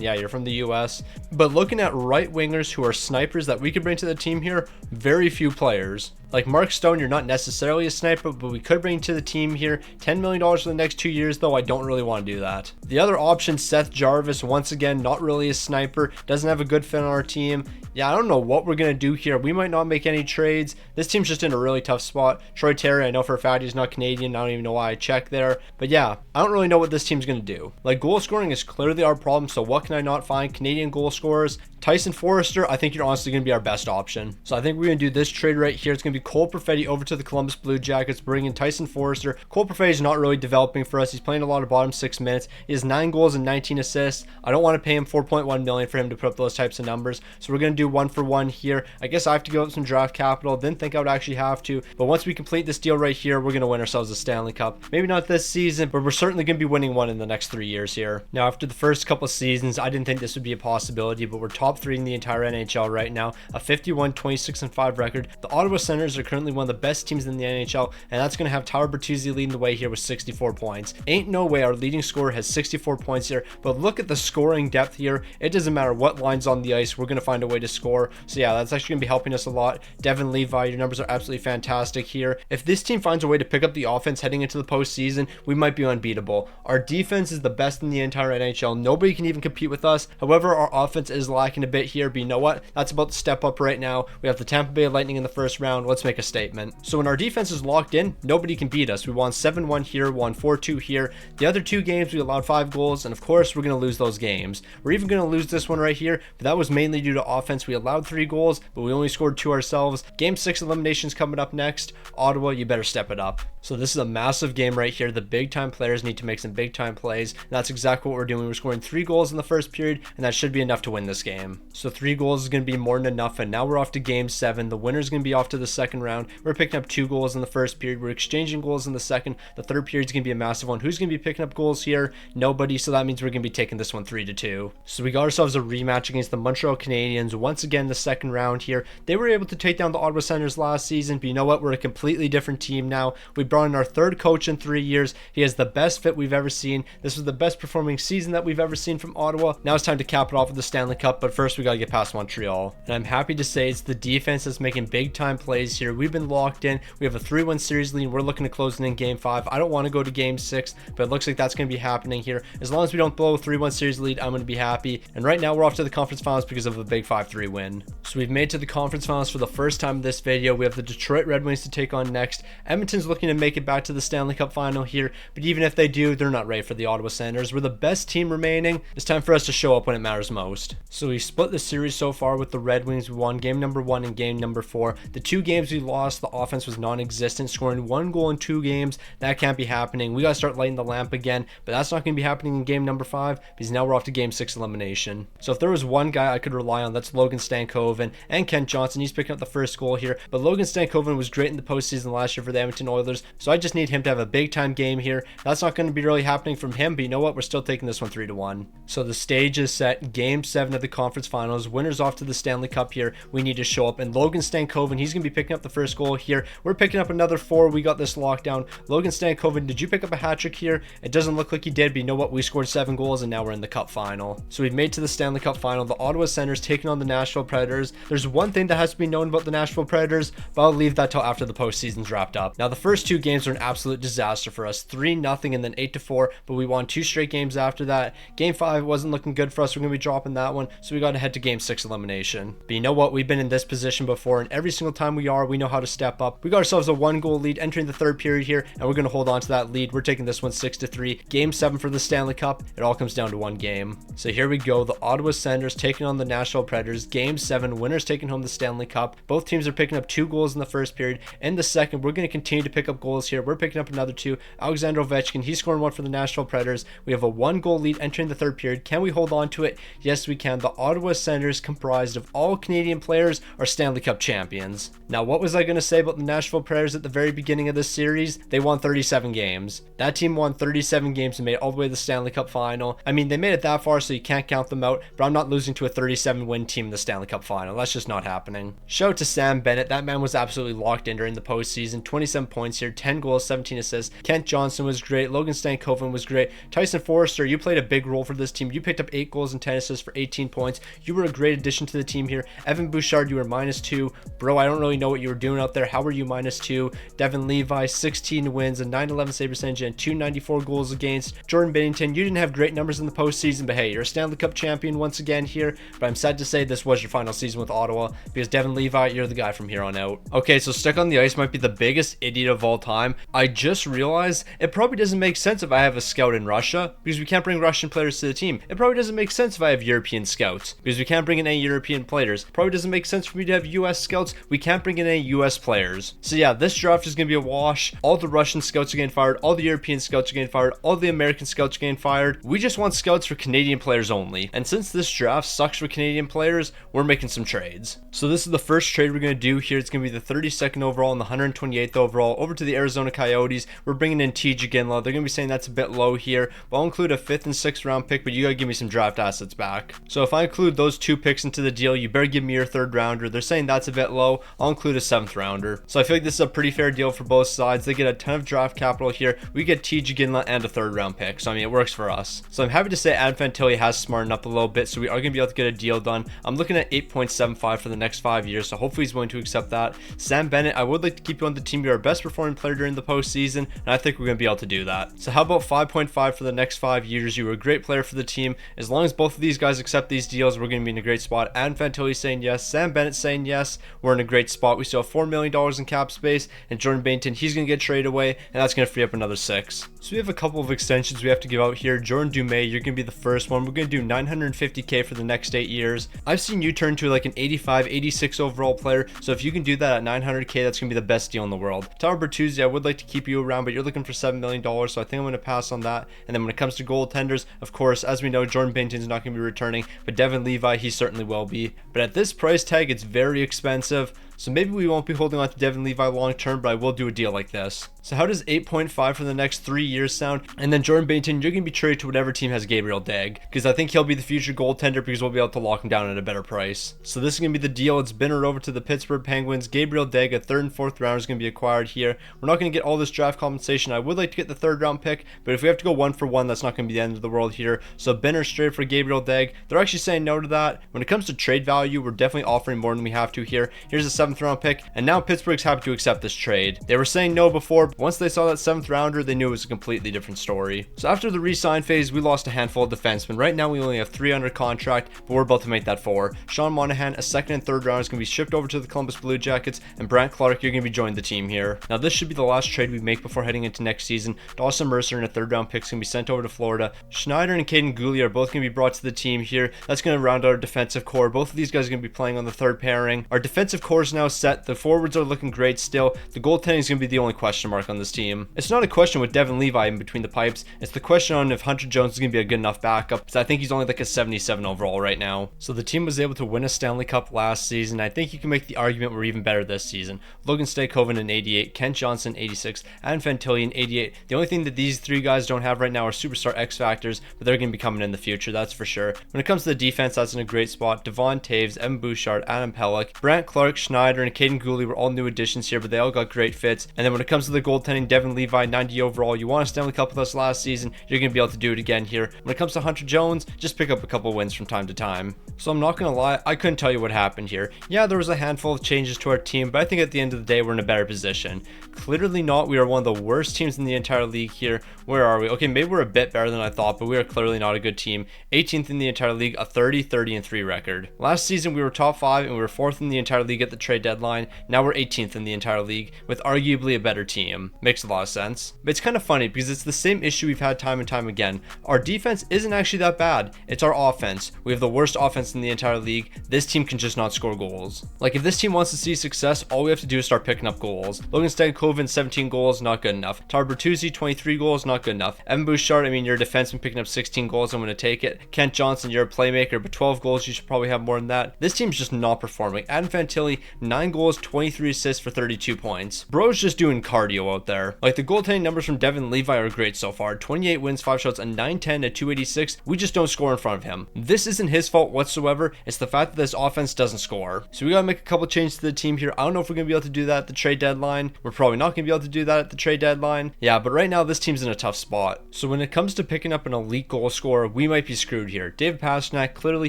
Yeah, you're from the US. But looking at right wingers who are snipers that we could bring to the team here, very few players. Like Mark Stone, you're not necessarily a sniper, but we could bring to the team here. $10 million for the next 2 years, though I don't really want to do that. The other option, Seth Jarvis, once again, not really a sniper, doesn't have a good fit on our team. Yeah, I don't know what we're going to do here. We might not make any trades. This team's just in a really tough spot. Troy Terry, I know for a fact he's not Canadian. I don't even know why I checked there. But yeah, I don't really know what this team's going to do. Like, goal scoring is clearly our problem, so what can I not find? Canadian goal scorers. Tyson Forrester, I think you're honestly going to be our best option. So I think we're going to do this trade right here. It's going to be Cole Perfetti over to the Columbus Blue Jackets, bring in Tyson Forrester. Cole Perfetti is not really developing for us. He's playing a lot of bottom 6 minutes. He has 9 goals and 19 assists. I don't want to pay him $4.1 million for him to put up those types of numbers. So we're going to do 1-for-1 here. I guess I have to give up some draft capital. Didn't think I would actually have to. But once we complete this deal right here, we're going to win ourselves a Stanley Cup. Maybe not this season, but we're certainly going to be winning one in the next 3 years here. Now, after the first couple of seasons, I didn't think this would be a possibility, but we're top 3 in the entire NHL right now, a 51-26-5 record. The Ottawa Senators are currently one of the best teams in the NHL, and that's going to have Tyler Bertuzzi leading the way here with 64 points. Ain't no way our leading scorer has 64 points here, but look at the scoring depth here. It doesn't matter what line's on the ice, we're going to find a way to score. So yeah, that's actually going to be helping us a lot. Devin Levi, your numbers are absolutely fantastic here. If this team finds a way to pick up the offense heading into the postseason, we might be unbeatable. Our defense is the best in the entire NHL. Nobody can even compete with us. However, our offense is lacking a bit here, but you know what? That's about to step up right now. We have the Tampa Bay Lightning in the first round. Let's make a statement. So when our defense is locked in, nobody can beat us. We won 7-1 here, won 4-2 here. The other 2 games, we allowed 5 goals, and of course, we're going to lose those games. We're even going to lose this one right here, but that was mainly due to offense. We allowed 3 goals, but we only scored 2 ourselves. Game 6 eliminations coming up next. Ottawa, you better step it up. So this is a massive game right here. The big time players need to make some big time plays, and that's exactly what we're doing. We're scoring 3 goals in the first period, and that should be enough to win this game. So 3 goals is going to be more than enough, and now we're off to game 7. The winner's going to be off to the second round. We're picking up 2 goals in the first period. We're exchanging goals in the second. The third period is going to be a massive one. Who's going to be picking up goals here? Nobody, so that means we're going to be taking this one 3-2. So we got ourselves a rematch against the Montreal Canadiens. Once again, the second round here. They were able to take down the Ottawa Senators last season, but you know what? We're a completely different team now. We brought in our 3rd coach in 3 years. He has the best fit we've ever seen. This was the best performing season that we've ever seen from Ottawa. Now it's time to cap it off with the Stanley Cup, but first we got to get past Montreal. And I'm happy to say it's the defense that's making big time plays here. We've been locked in. We have a 3-1 series lead, and we're looking to close it in game 5. I don't want to go to game 6, but it looks like that's going to be happening here. As long as we don't blow a 3-1 series lead, I'm going to be happy. And right now we're off to the conference finals because of a big 5-3 win. So we've made to the conference finals for the first time in this video. We have the Detroit Red Wings to take on next. Edmonton's looking to make it back to the Stanley Cup final here, but even if they do, they're not ready for the Ottawa Senators. We're the best team remaining. It's time for us to show up when it matters most. So we split the series so far with the Red Wings. We won game number 1 and game number 4. The 2 games we lost, the offense was non-existent, scoring 1 goal in 2 games. That can't be happening. We got to start lighting the lamp again, but that's not going to be happening in game number 5 because now we're off to game 6 elimination. So if there was one guy I could rely on, that's Logan Stankoven and Kent Johnson. He's picking up the first goal here, but Logan Stankoven was great in the postseason last year for the Edmonton Oilers, so I just need him to have a big time game here. That's not going to be really happening from him, but you know what? We're still taking this one 3-1. So the stage is set. Game 7 of the conference finals. Winners off to the Stanley Cup here. We need to show up, and Logan Stankoven, he's going to be picking up the first goal here. We're picking up another 4. We got this locked down. Logan Stankoven, did you pick up a hat trick here? It doesn't look like you did, but you know what? We scored 7 goals, and now we're in the Cup final. So we've made to the Stanley Cup final. The Ottawa Senators taking on the Nashville Predators. There's one thing that has to be known about the Nashville Predators, but I'll leave that till after the postseason's wrapped up. Now, the first 2 games were an absolute disaster for us. 3-0 and then 8-4, but we won 2 straight games after that. Game 5 wasn't looking good for us. We're going to be dropping that one, so we got to head to game 6 elimination. But you know what? We've been in this position before, and every single time we know how to step up. We got ourselves a 1-goal lead entering the 3rd period here, and we're going to hold on to that lead. We're taking this one 6-3. Game 7 for the Stanley Cup. It all comes down to 1 game. So here we go. The Ottawa Senators taking on the Nashville Predators. Game 7, winners taking home the Stanley Cup. Both teams are picking up 2 goals in the 1st period. In the 2nd, we're going to continue to pick up goals here. We're picking up another 2. Alexander Ovechkin, he's scoring 1 for the Nashville Predators. We have a 1-goal lead entering the 3rd period. Can we hold on to it? Yes, we can. The Ottawa Senators, comprised of all Canadian players, are Stanley Cup champions. Now, what was I going to say about the Nashville Predators at the very beginning of this series? They won 37 games. That team won 37 games and made it all the way to the Stanley Cup final. I mean, they made it that far, so you can't count them out, but I'm not losing to a 37-win team in the Stanley Cup final. That's just not happening. Shout out to Sam Bennett. That man was absolutely locked in during the postseason. 27 points here, 10 goals, 17 assists. Kent Johnson was great. Logan Stankoven was great. Tyson Forrester, you played a big role for this team. You picked up 8 goals and 10 assists for 18 points. You were a great addition to the team here. Evan Bouchard, you were -2. Bro, I don't really know what you were doing out there. How were you -2? Devin Levi, 16 wins, a 911 save percentage, and 294 goals against. Jordan Binnington, you didn't have great numbers in the postseason, but hey, you're a Stanley Cup champion once again here. But I'm sad to say this was your final season with Ottawa, because Devin Levi, you're the guy from here on out. Okay, so Stuck on the Ice might be the biggest idiot of all time. I just realized it probably doesn't make sense if I have a scout in Russia, because we can't bring Russian players to the team. It probably doesn't make sense if I have European scouts, because we can't bring in any European players. Probably doesn't make sense for me to have US scouts. We can't bring in any US players. So yeah, this draft is going to be a wash. All the Russian scouts are getting fired. All the European scouts are getting fired. All the American scouts are getting fired. We just want scouts for Canadian players only. And since this draft sucks for Canadian players, we're making some trades. So this is the first trade we're going to do here. It's going to be the 32nd overall and the 128th overall over to the Arizona Coyotes. We're bringing in T.J. Ginla. They're going to be saying that's a bit low here, but I'll include a 5th and 6th round pick, but you got to give me some draft assets back. So if I include those 2 picks into the deal, you better give me your 3rd rounder. They're saying that's a bit low. I'll include a 7th rounder. So I feel like this is a pretty fair deal for both sides. They get a ton of draft capital here. We get T.J. Ginla and a 3rd round pick. So I mean, it works for us. So I'm happy to say Adam Fantilli has smartened up a little bit, so we are going to be able to get a deal done. I'm looking at 8.75 for the next 5 years, so hopefully he's willing to accept that. Sam Bennett, I would like to keep you on the team. You're our best performing player during the postseason, and I think we're going to be able to do that. So how about 5.5 for the next 5 years? You were a great player for the team. As long as both of these guys accept these deals, we're going to be in a great spot. Adam Fantilli saying yes, Sam Bennett saying yes. We're in a great spot. We still have $4 million in cap space, and Jordan Binnington, he's going to get traded away, and that's going to free up another 6. So we have a couple of extensions we have to give out here. Jordan Dumais, you're going to be the first one. We're going to do $950K for the next 8 years. I've seen you turn to like an 85, 86 overall player, so if you can do that at $900K, that's going to be the best deal in the world. Tyler Bertuzzi, I would like to keep you around, but you're looking for $7 million, so I think I'm going to pass on that. And then when it comes to goaltenders, of course, as we know, Jordan Binnington's not going to be returning, but Devin Levi, he certainly will be. But at this price tag, it's very expensive. So maybe we won't be holding on to Devin Levi long term, but I will do a deal like this. So how does 8.5 for the next 3 years sound? And then Jordan Binnington, you're going to be traded to whatever team has Gabriel Dagg, because I think he'll be the future goaltender, because we'll be able to lock him down at a better price. So this is going to be the deal. It's Binner over to the Pittsburgh Penguins. Gabriel Dagg, a 3rd and 4th rounder, is going to be acquired here. We're not going to get all this draft compensation. I would like to get the 3rd round pick, but if we have to go 1 for 1, that's not going to be the end of the world here. So Binner straight for Gabriel Dagg. They're actually saying no to that. When it comes to trade value, we're definitely offering more than we have to here. Here's a 7th round pick, and now Pittsburgh's happy to accept this trade. They were saying no before, but once they saw that 7th rounder, they knew it was a completely different story. So after the re-sign phase, we lost a handful of defensemen. Right now we only have 3 under contract, but we're about to make that 4. Sean Monahan, a 2nd and 3rd round, is going to be shipped over to the Columbus Blue Jackets, and Brant Clark, you're going to be joining the team here. Now this should be the last trade we make before heading into next season. Dawson Mercer and a 3rd round pick is going to be sent over to Florida. Schneider and Caden Goulet are both going to be brought to the team here. That's going to round out our defensive core. Both of these guys are going to be playing on the 3rd pairing. Our defensive core is now set. The forwards are looking great still. The goaltending is going to be the only question mark on this team. It's not a question with Devin Levi in between the pipes. It's the question on if Hunter Jones is going to be a good enough backup, because I think he's only like a 77 overall right now. So the team was able to win a Stanley Cup last season. I think you can make the argument we're even better this season. Logan Stankoven in 88, Kent Johnson 86, and Fantilli 88. The only thing that these 3 guys don't have right now are superstar X factors, but they're going to be coming in the future, that's for sure. When it comes to the defense, that's in a great spot. Devon Taves, Evan Bouchard, Adam Pelech, Brant Clark, Schneider, and Caden Goulet were all new additions here, but they all got great fits. And then when it comes to the goaltending, Devin Levi 90 overall. You won a Stanley Cup with us last season, you're going to be able to do it again here. When it comes to Hunter Jones, just pick up a couple wins from time to time. So I'm not going to lie, I couldn't tell you what happened here. Yeah, there was a handful of changes to our team, but I think at the end of the day, we're in a better position. Clearly not. We are one of the worst teams in the entire league here. Where are we? Okay, maybe we're a bit better than I thought, but we are clearly not a good team. 18th in the entire league, a 30-30-3 record. Last season, we were top 5 and we were 4th in the entire league at the trade deadline. Now we're 18th in the entire league with arguably a better team. Makes a lot of sense. But it's kind of funny because it's the same issue we've had time and time again. Our defense isn't actually that bad. It's our offense. We have the worst offense in the entire league. This team can just not score goals. Like, if this team wants to see success, all we have to do is start picking up goals. Logan Stankoven, 17 goals, not good enough. Tar Bertuzzi, 23 goals, not good enough. Evan Bouchard, I mean, you're a defenseman picking up 16 goals, I'm going to take it. Kent Johnson, you're a playmaker, but 12 goals, you should probably have more than that. This team's just not performing. Adam Fantilli, 9 goals, 23 assists for 32 points. Bro's just doing cardio out there. Like, the goaltending numbers from Devin Levi are great so far. 28 wins, 5 shots, a 910 at 286. We just don't score in front of him. This isn't his fault whatsoever. It's the fact that this offense doesn't score. So we got to make a couple changes to the team here. I don't know if we're going to be able to do that at the trade deadline. We're probably not going to be able to do that at the trade deadline. Yeah, but right now this team's in a tough spot. So when it comes to picking up an elite goal scorer, we might be screwed here. David Pastrnak, clearly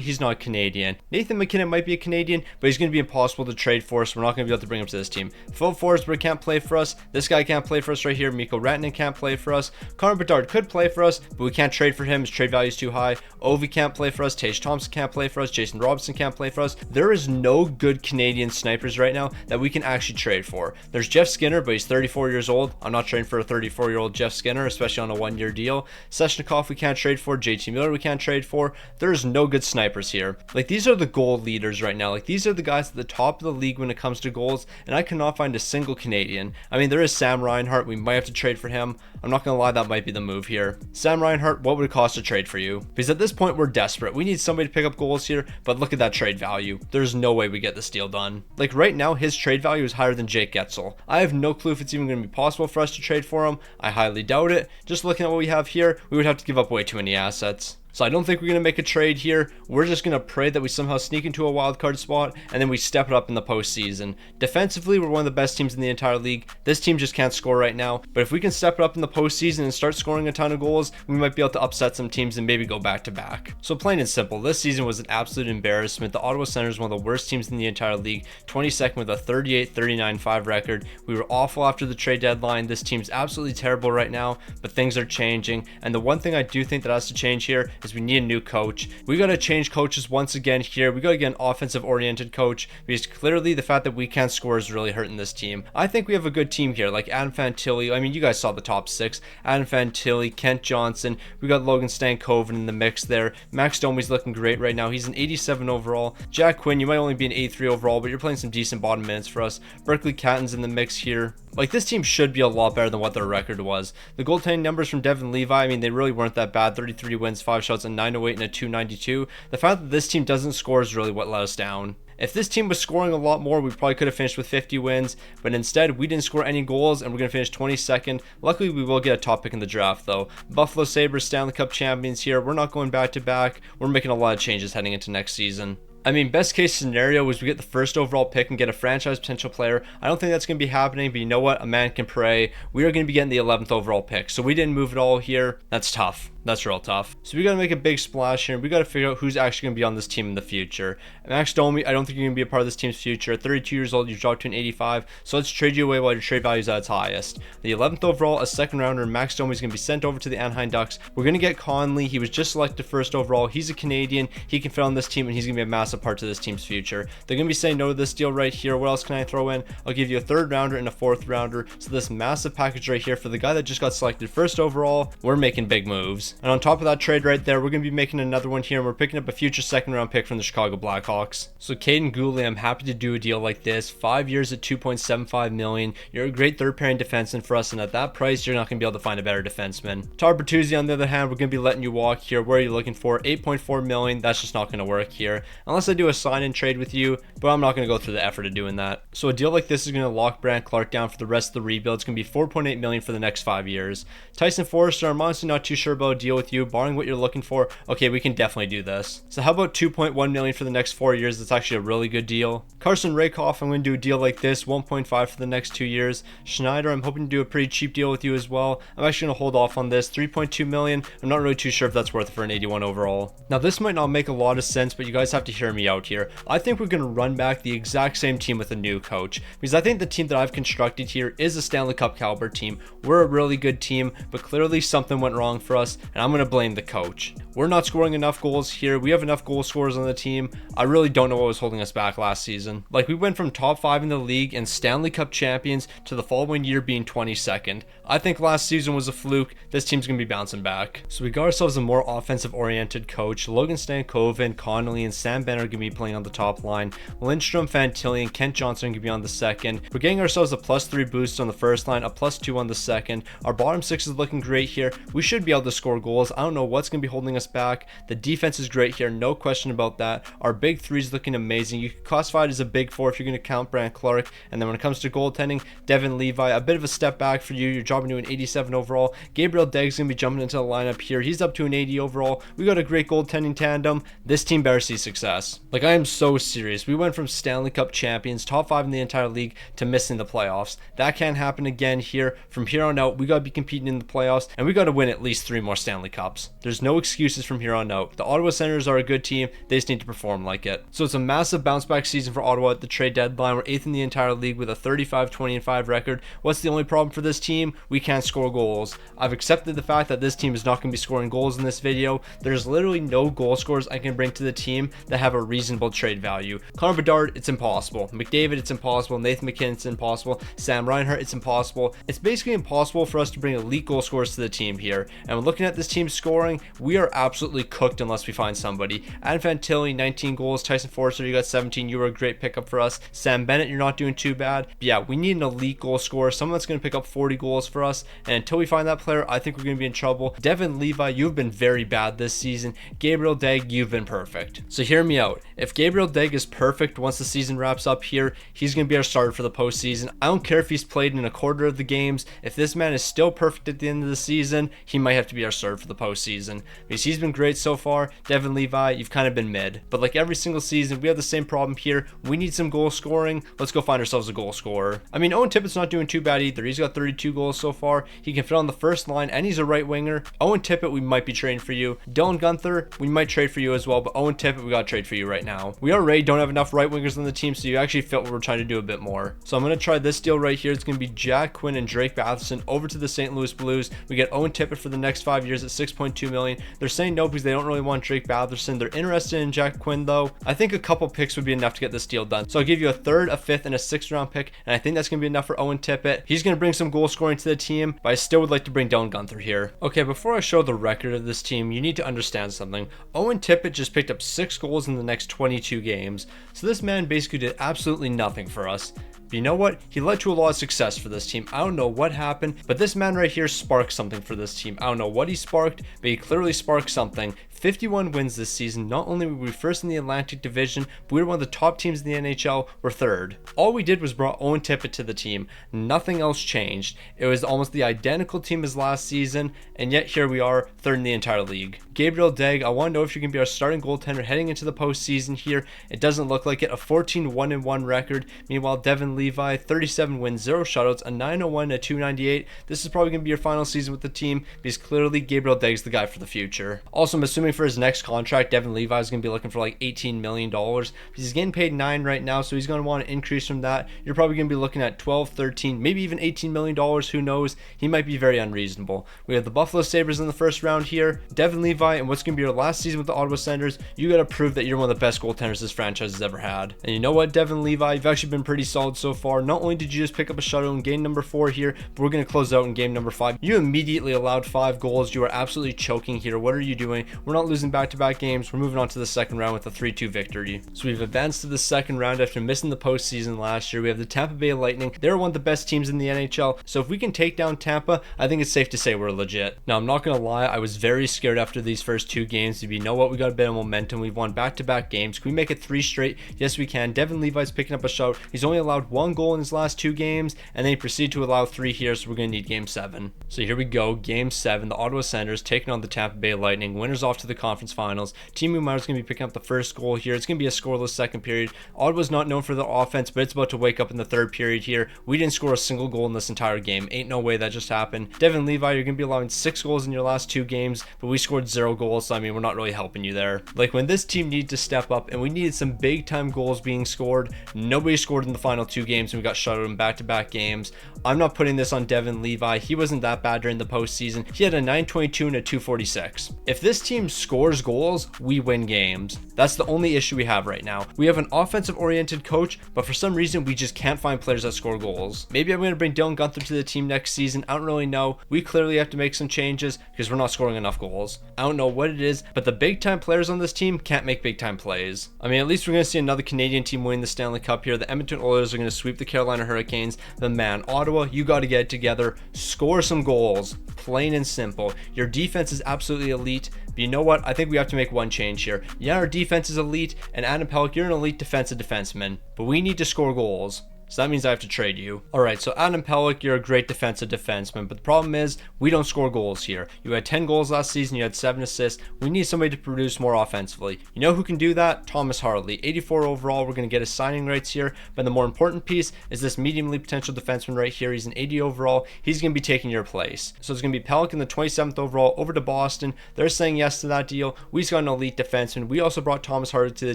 he's not Canadian. Nathan McKinnon might be a Canadian, but he's going to be impossible to trade for, so we're not going to be able to bring him to this team. Phil Forsberg can't play for us. This guy can't play for us right here. Mikko Rantanen can't play for us. Connor Bedard could play for us, but we can't trade for him. His trade value is too high. Ovi can't play for us. Tage Thompson can't play for us. Jason Robinson can't play for us. There is no good Canadian snipers right now that we can actually trade for. There's Jeff Skinner, but he's 34 years old. I'm not trading for a 34-year-old Jeff Skinner, especially on a 1-year deal. Svechnikov we can't trade for. JT Miller we can't trade for. There's no good snipers here. Like, these are the goal leaders right now. Like, these are the guys at the top of the league when it comes to goals, and I cannot find a single Canadian. I mean, there is Sam Reinhart. We might have to trade for him. I'm not gonna lie, that might be the move here. Sam Reinhart, what would it cost to trade for you? Because at this point, we're desperate. We need somebody to pick up goals here, but look at that trade value. There's no way we get this deal done. Like, right now, his trade value is higher than Jake Getzel. I have no clue if it's even going to be possible for us to trade for him. I highly doubt it. Just looking at what we have here, we would have to give up way too many assets. So I don't think we're going to make a trade here. We're just going to pray that we somehow sneak into a wild card spot and then we step it up in the postseason. Defensively, we're one of the best teams in the entire league. This team just can't score right now. But if we can step it up in the postseason and start scoring a ton of goals, we might be able to upset some teams and maybe go back to back. So plain and simple, this season was an absolute embarrassment. The Ottawa Senators, one of the worst teams in the entire league, 22nd with a 38-39-5 record. We were awful after the trade deadline. This team's absolutely terrible right now, but things are changing. And the one thing I do think that has to change here is we need a new coach. We got to change coaches once again here. We got to get an offensive oriented coach, because clearly the fact that we can't score is really hurting this team. I think we have a good team here, like Adam Fantilli. I mean, you guys saw the top 6. Adam Fantilli, Kent Johnson. We got Logan Stankoven in the mix there. Max Domi's looking great right now. He's an 87 overall. Jack Quinn, you might only be an 83 overall, but you're playing some decent bottom minutes for us. Berkeley Catton's in the mix here. Like, this team should be a lot better than what their record was. The goaltending numbers from Devin Levi, I mean, they really weren't that bad. 33 wins, 5 shots, a 908 and a 292. The fact that this team doesn't score is really what let us down. If this team was scoring a lot more, we probably could have finished with 50 wins, but instead we didn't score any goals and we're going to finish 22nd. Luckily, we will get a top pick in the draft though. Buffalo Sabres, Stanley Cup champions here. We're not going back to back. We're making a lot of changes heading into next season. I mean, best case scenario is we get the first overall pick and get a franchise potential player. I don't think that's going to be happening, but you know what? A man can pray. We are going to be getting the 11th overall pick, so we didn't move at all here. That's tough. That's real tough. So we got to make a big splash here. We got to figure out who's actually going to be on this team in the future. Max Domi, I don't think you're going to be a part of this team's future. At 32 years old, you dropped to an 85. So let's trade you away while your trade value is at its highest. The 11th overall, a second rounder, Max Domi is going to be sent over to the Anaheim Ducks. We're going to get Conley. He was just selected first overall. He's a Canadian. He can fit on this team, and he's going to be a massive part to this team's future. They're going to be saying no to this deal right here. What else can I throw in? I'll give you a third rounder and a fourth rounder. So this massive package right here for the guy that just got selected first overall, we're making big moves. And on top of that trade right there, we're going to be making another one here, and we're picking up a future second round pick from the Chicago Blackhawks. So Caden Goulet, I'm happy to do a deal like this. 5 years at $2.75 million. You're a great third pairing defenseman for us, and at that price, you're not going to be able to find a better defenseman. Tar Bertuzzi, on the other hand, we're going to be letting you walk here. Where are you looking for? $8.4 million. That's just not going to work here unless I do a sign and trade with you, but I'm not going to go through the effort of doing that. So a deal like this is going to lock Brandt Clark down for the rest of the rebuild. It's going to be $4.8 million for the next 5 years. Tyson Forrester, I'm honestly not too sure about a deal with you, barring what you're looking for. Okay, we can definitely do this. So how about $2.1 million for the next 4 years? That's actually a really good deal. Carson Rakoff, I'm going to do a deal like this, 1.5 for the next 2 years. Schneider, I'm hoping to do a pretty cheap deal with you as well. I'm actually going to hold off on this, 3.2 million. I'm not really too sure if that's worth it for an 81 overall. Now this might not make a lot of sense, but you guys have to hear me out here. I think we're going to run back the exact same team with a new coach, because I think the team that I've constructed here is a Stanley Cup caliber team. We're a really good team, but clearly something went wrong for us, and I'm going to blame the coach. We're not scoring enough goals here. We have enough goal scorers on the team. I really don't know what was holding us back last season. Like, we went from top 5 in the league and Stanley Cup champions to the following year being 22nd. I think last season was a fluke. This team's going to be bouncing back. So we got ourselves a more offensive oriented coach. Logan Stankoven, Connolly, and Sam Bennett are going to be playing on the top line. Lindstrom, Fantilli, and Kent Johnson are going to be on the second. We're getting ourselves a +3 boost on the first line, a +2 on the second. Our bottom six is looking great here. We should be able to score goals. I don't know what's going to be holding us back. The defense is great here, no question about that. Our big three is looking amazing. You can classify it as a big four if you're going to count Brandt Clark. And then when it comes to goaltending, Devin Levi, a bit of a step back for you. You're dropping to an 87 overall. Gabriel Degg's going to be jumping into the lineup here. He's up to an 80 overall. We got a great goaltending tandem. This team better see success. Like, I am so serious. We went from Stanley Cup champions, top 5 in the entire league, to missing the playoffs. That can't happen again here. From here on out, we got to be competing in the playoffs, and we got to win at least 3 more Stanley Cups. There's no excuses from here on out. The Ottawa Senators are a good team. They just need to perform like it. So it's a massive bounce back season for Ottawa at the trade deadline. We're 8th in the entire league with a 35-20-5 record. What's the only problem for this team? We can't score goals. I've accepted the fact that this team is not going to be scoring goals in this video. There's literally no goal scorers I can bring to the team that have a reasonable trade value. Connor Bedard, it's impossible. McDavid, it's impossible. Nathan McKinnon, it's impossible. Sam Reinhart, it's impossible. It's basically impossible for us to bring elite goal scorers to the team here. And when looking at this team scoring, we are absolutely cooked unless we find somebody. Adam Fantilli, 19 goals. Tyson Forrester, you got 17. You were a great pickup for us. Sam Bennett, you're not doing too bad. But yeah, we need an elite goal scorer, someone that's going to pick up 40 goals for us. And until we find that player, I think we're going to be in trouble. Devin Levi, you've been very bad this season. Gabriel Degg, you've been perfect. So hear me out. If Gabriel Degg is perfect once the season wraps up here, he's going to be our starter for the postseason. I don't care if he's played in a quarter of the games. If this man is still perfect at the end of the season, he might have to be our starter for the postseason, because he's been great so far. Devin Levi, you've kind of been mid. But like every single season, we have the same problem here. We need some goal scoring. Let's go find ourselves a goal scorer. I mean, Owen Tippett's not doing too bad either. He's got 32 goals so far. He can fit on the first line, and he's a right winger. Owen Tippett, we might be trading for you. Dylan Guenther, we might trade for you as well, but Owen Tippett, we got to trade for you right now. We already don't have enough right wingers on the team, so you actually fit what we're trying to do a bit more. So I'm going to try this deal right here. It's going to be Jack Quinn and Drake Batherson over to the St. Louis Blues. We get Owen Tippett for the next 5 years at $6.2 million. They're saying no because they don't really want Drake Batherson. They're interested in Jack Quinn though. I think a couple picks would be enough to get this deal done. So I'll give you a third, a fifth, and a sixth round pick, and I think that's going to be enough for Owen Tippett. He's going to bring some goal scoring to the team, but I still would like to bring Dylan Guenther here. Okay, before I show the record of this team, you need to understand something. Owen Tippett just picked up 6 goals in the next 22 games. So this man basically did absolutely nothing for us. But you know what? He led to a lot of success for this team. I don't know what happened, but this man right here sparked something for this team. I don't know what he sparked, but he clearly sparked something. 51 wins this season, not only were we first in the Atlantic Division, but we were one of the top teams in the NHL, we're third. All we did was brought Owen Tippett to the team. Nothing else changed. It was almost the identical team as last season, and yet here we are, third in the entire league. Gabriel Deg, I want to know if you can be our starting goaltender heading into the postseason here. It doesn't look like it. A 14-1-1 record. Meanwhile, Devin Levi, 37 wins, 0 shutouts, a 901, a 298. This is probably going to be your final season with the team because clearly Gabriel Deg's the guy for the future. Also, I'm assuming for his next contract, Devin Levi is going to be looking for like $18 million because he's getting paid $9 right now, so he's going to want to increase from that. You're probably going to be looking at 12, 13, maybe even $18 million. Who knows? He might be very unreasonable. We have the Buffalo Sabres in the first round here. Devin Levi, and what's going to be your last season with the Ottawa Senators, you got to prove that you're one of the best goaltenders this franchise has ever had. And you know what, Devin Levi, you've actually been pretty solid so far. Not only did you just pick up a shutout in game number 4 here, but we're going to close out in game number 5. You immediately allowed 5 goals. You are absolutely choking here. What are you doing? We're not losing back-to-back games. We're moving on to the second round with a 3-2 victory. So we've advanced to the second round after missing the postseason last year. We have the Tampa Bay Lightning. They're one of the best teams in the NHL. So if we can take down Tampa, I think it's safe to say we're legit. Now, I'm not going to lie. I was very scared after these first 2 games. If you know what, we got a bit of momentum. We've won back-to-back games. Can we make it 3 straight? Yes, we can. Devin Levi's picking up a shot. He's only allowed 1 goal in his last 2 games, and then he proceeded to allow 3 here, so we're going to need game 7. So here we go. Game 7. The Ottawa Senators taking on the Tampa Bay Lightning. Winners off to the conference finals. Team Meyer's going to be picking up the first goal here. It's going to be a scoreless second period. Ottawa's not known for their offense, but it's about to wake up in the third period here. We didn't score a single goal in this entire game. Ain't no way that just happened. Devin Levi, you're going to be allowing 6 goals in your last 2 games, but we scored 0 goals, so I mean, we're not really helping you there. Like, when this team needed to step up and we needed some big time goals being scored, nobody scored in the final 2 games and we got shut out in back-to-back games. I'm not putting this on Devin Levi. He wasn't that bad during the postseason. He had a 922 and a 246. If this team scores goals, we win games. That's the only issue we have right now. We have an offensive oriented coach, but for some reason we just can't find players that score goals. Maybe I'm going to bring Dylan Gunther to the team next season. I don't really know. We clearly have to make some changes because we're not scoring enough goals. I don't know what it is, but the big time players on this team can't make big time plays. I mean, at least we're going to see another Canadian team win the Stanley Cup here. The Edmonton Oilers are going to sweep the Carolina Hurricanes. The man, Ottawa, you got to get it together. Score some goals. Plain and simple. Your defense is absolutely elite. But you know what? I think we have to make one change here. Yeah, our defense is elite, and Adam Pelech, you're an elite defensive defenseman, but we need to score goals. So that means I have to trade you. Alright, so Adam Pelech, you're a great defensive defenseman, but the problem is we don't score goals here. You had 10 goals last season, you had 7 assists. We need somebody to produce more offensively. You know who can do that? Thomas Harley. 84 overall, we're going to get his signing rights here, but the more important piece is this medium elite potential defenseman right here. He's an 80 overall. He's going to be taking your place. So it's going to be Pelech in the 27th overall over to Boston. They're saying yes to that deal. We just got an elite defenseman. We also brought Thomas Harley to the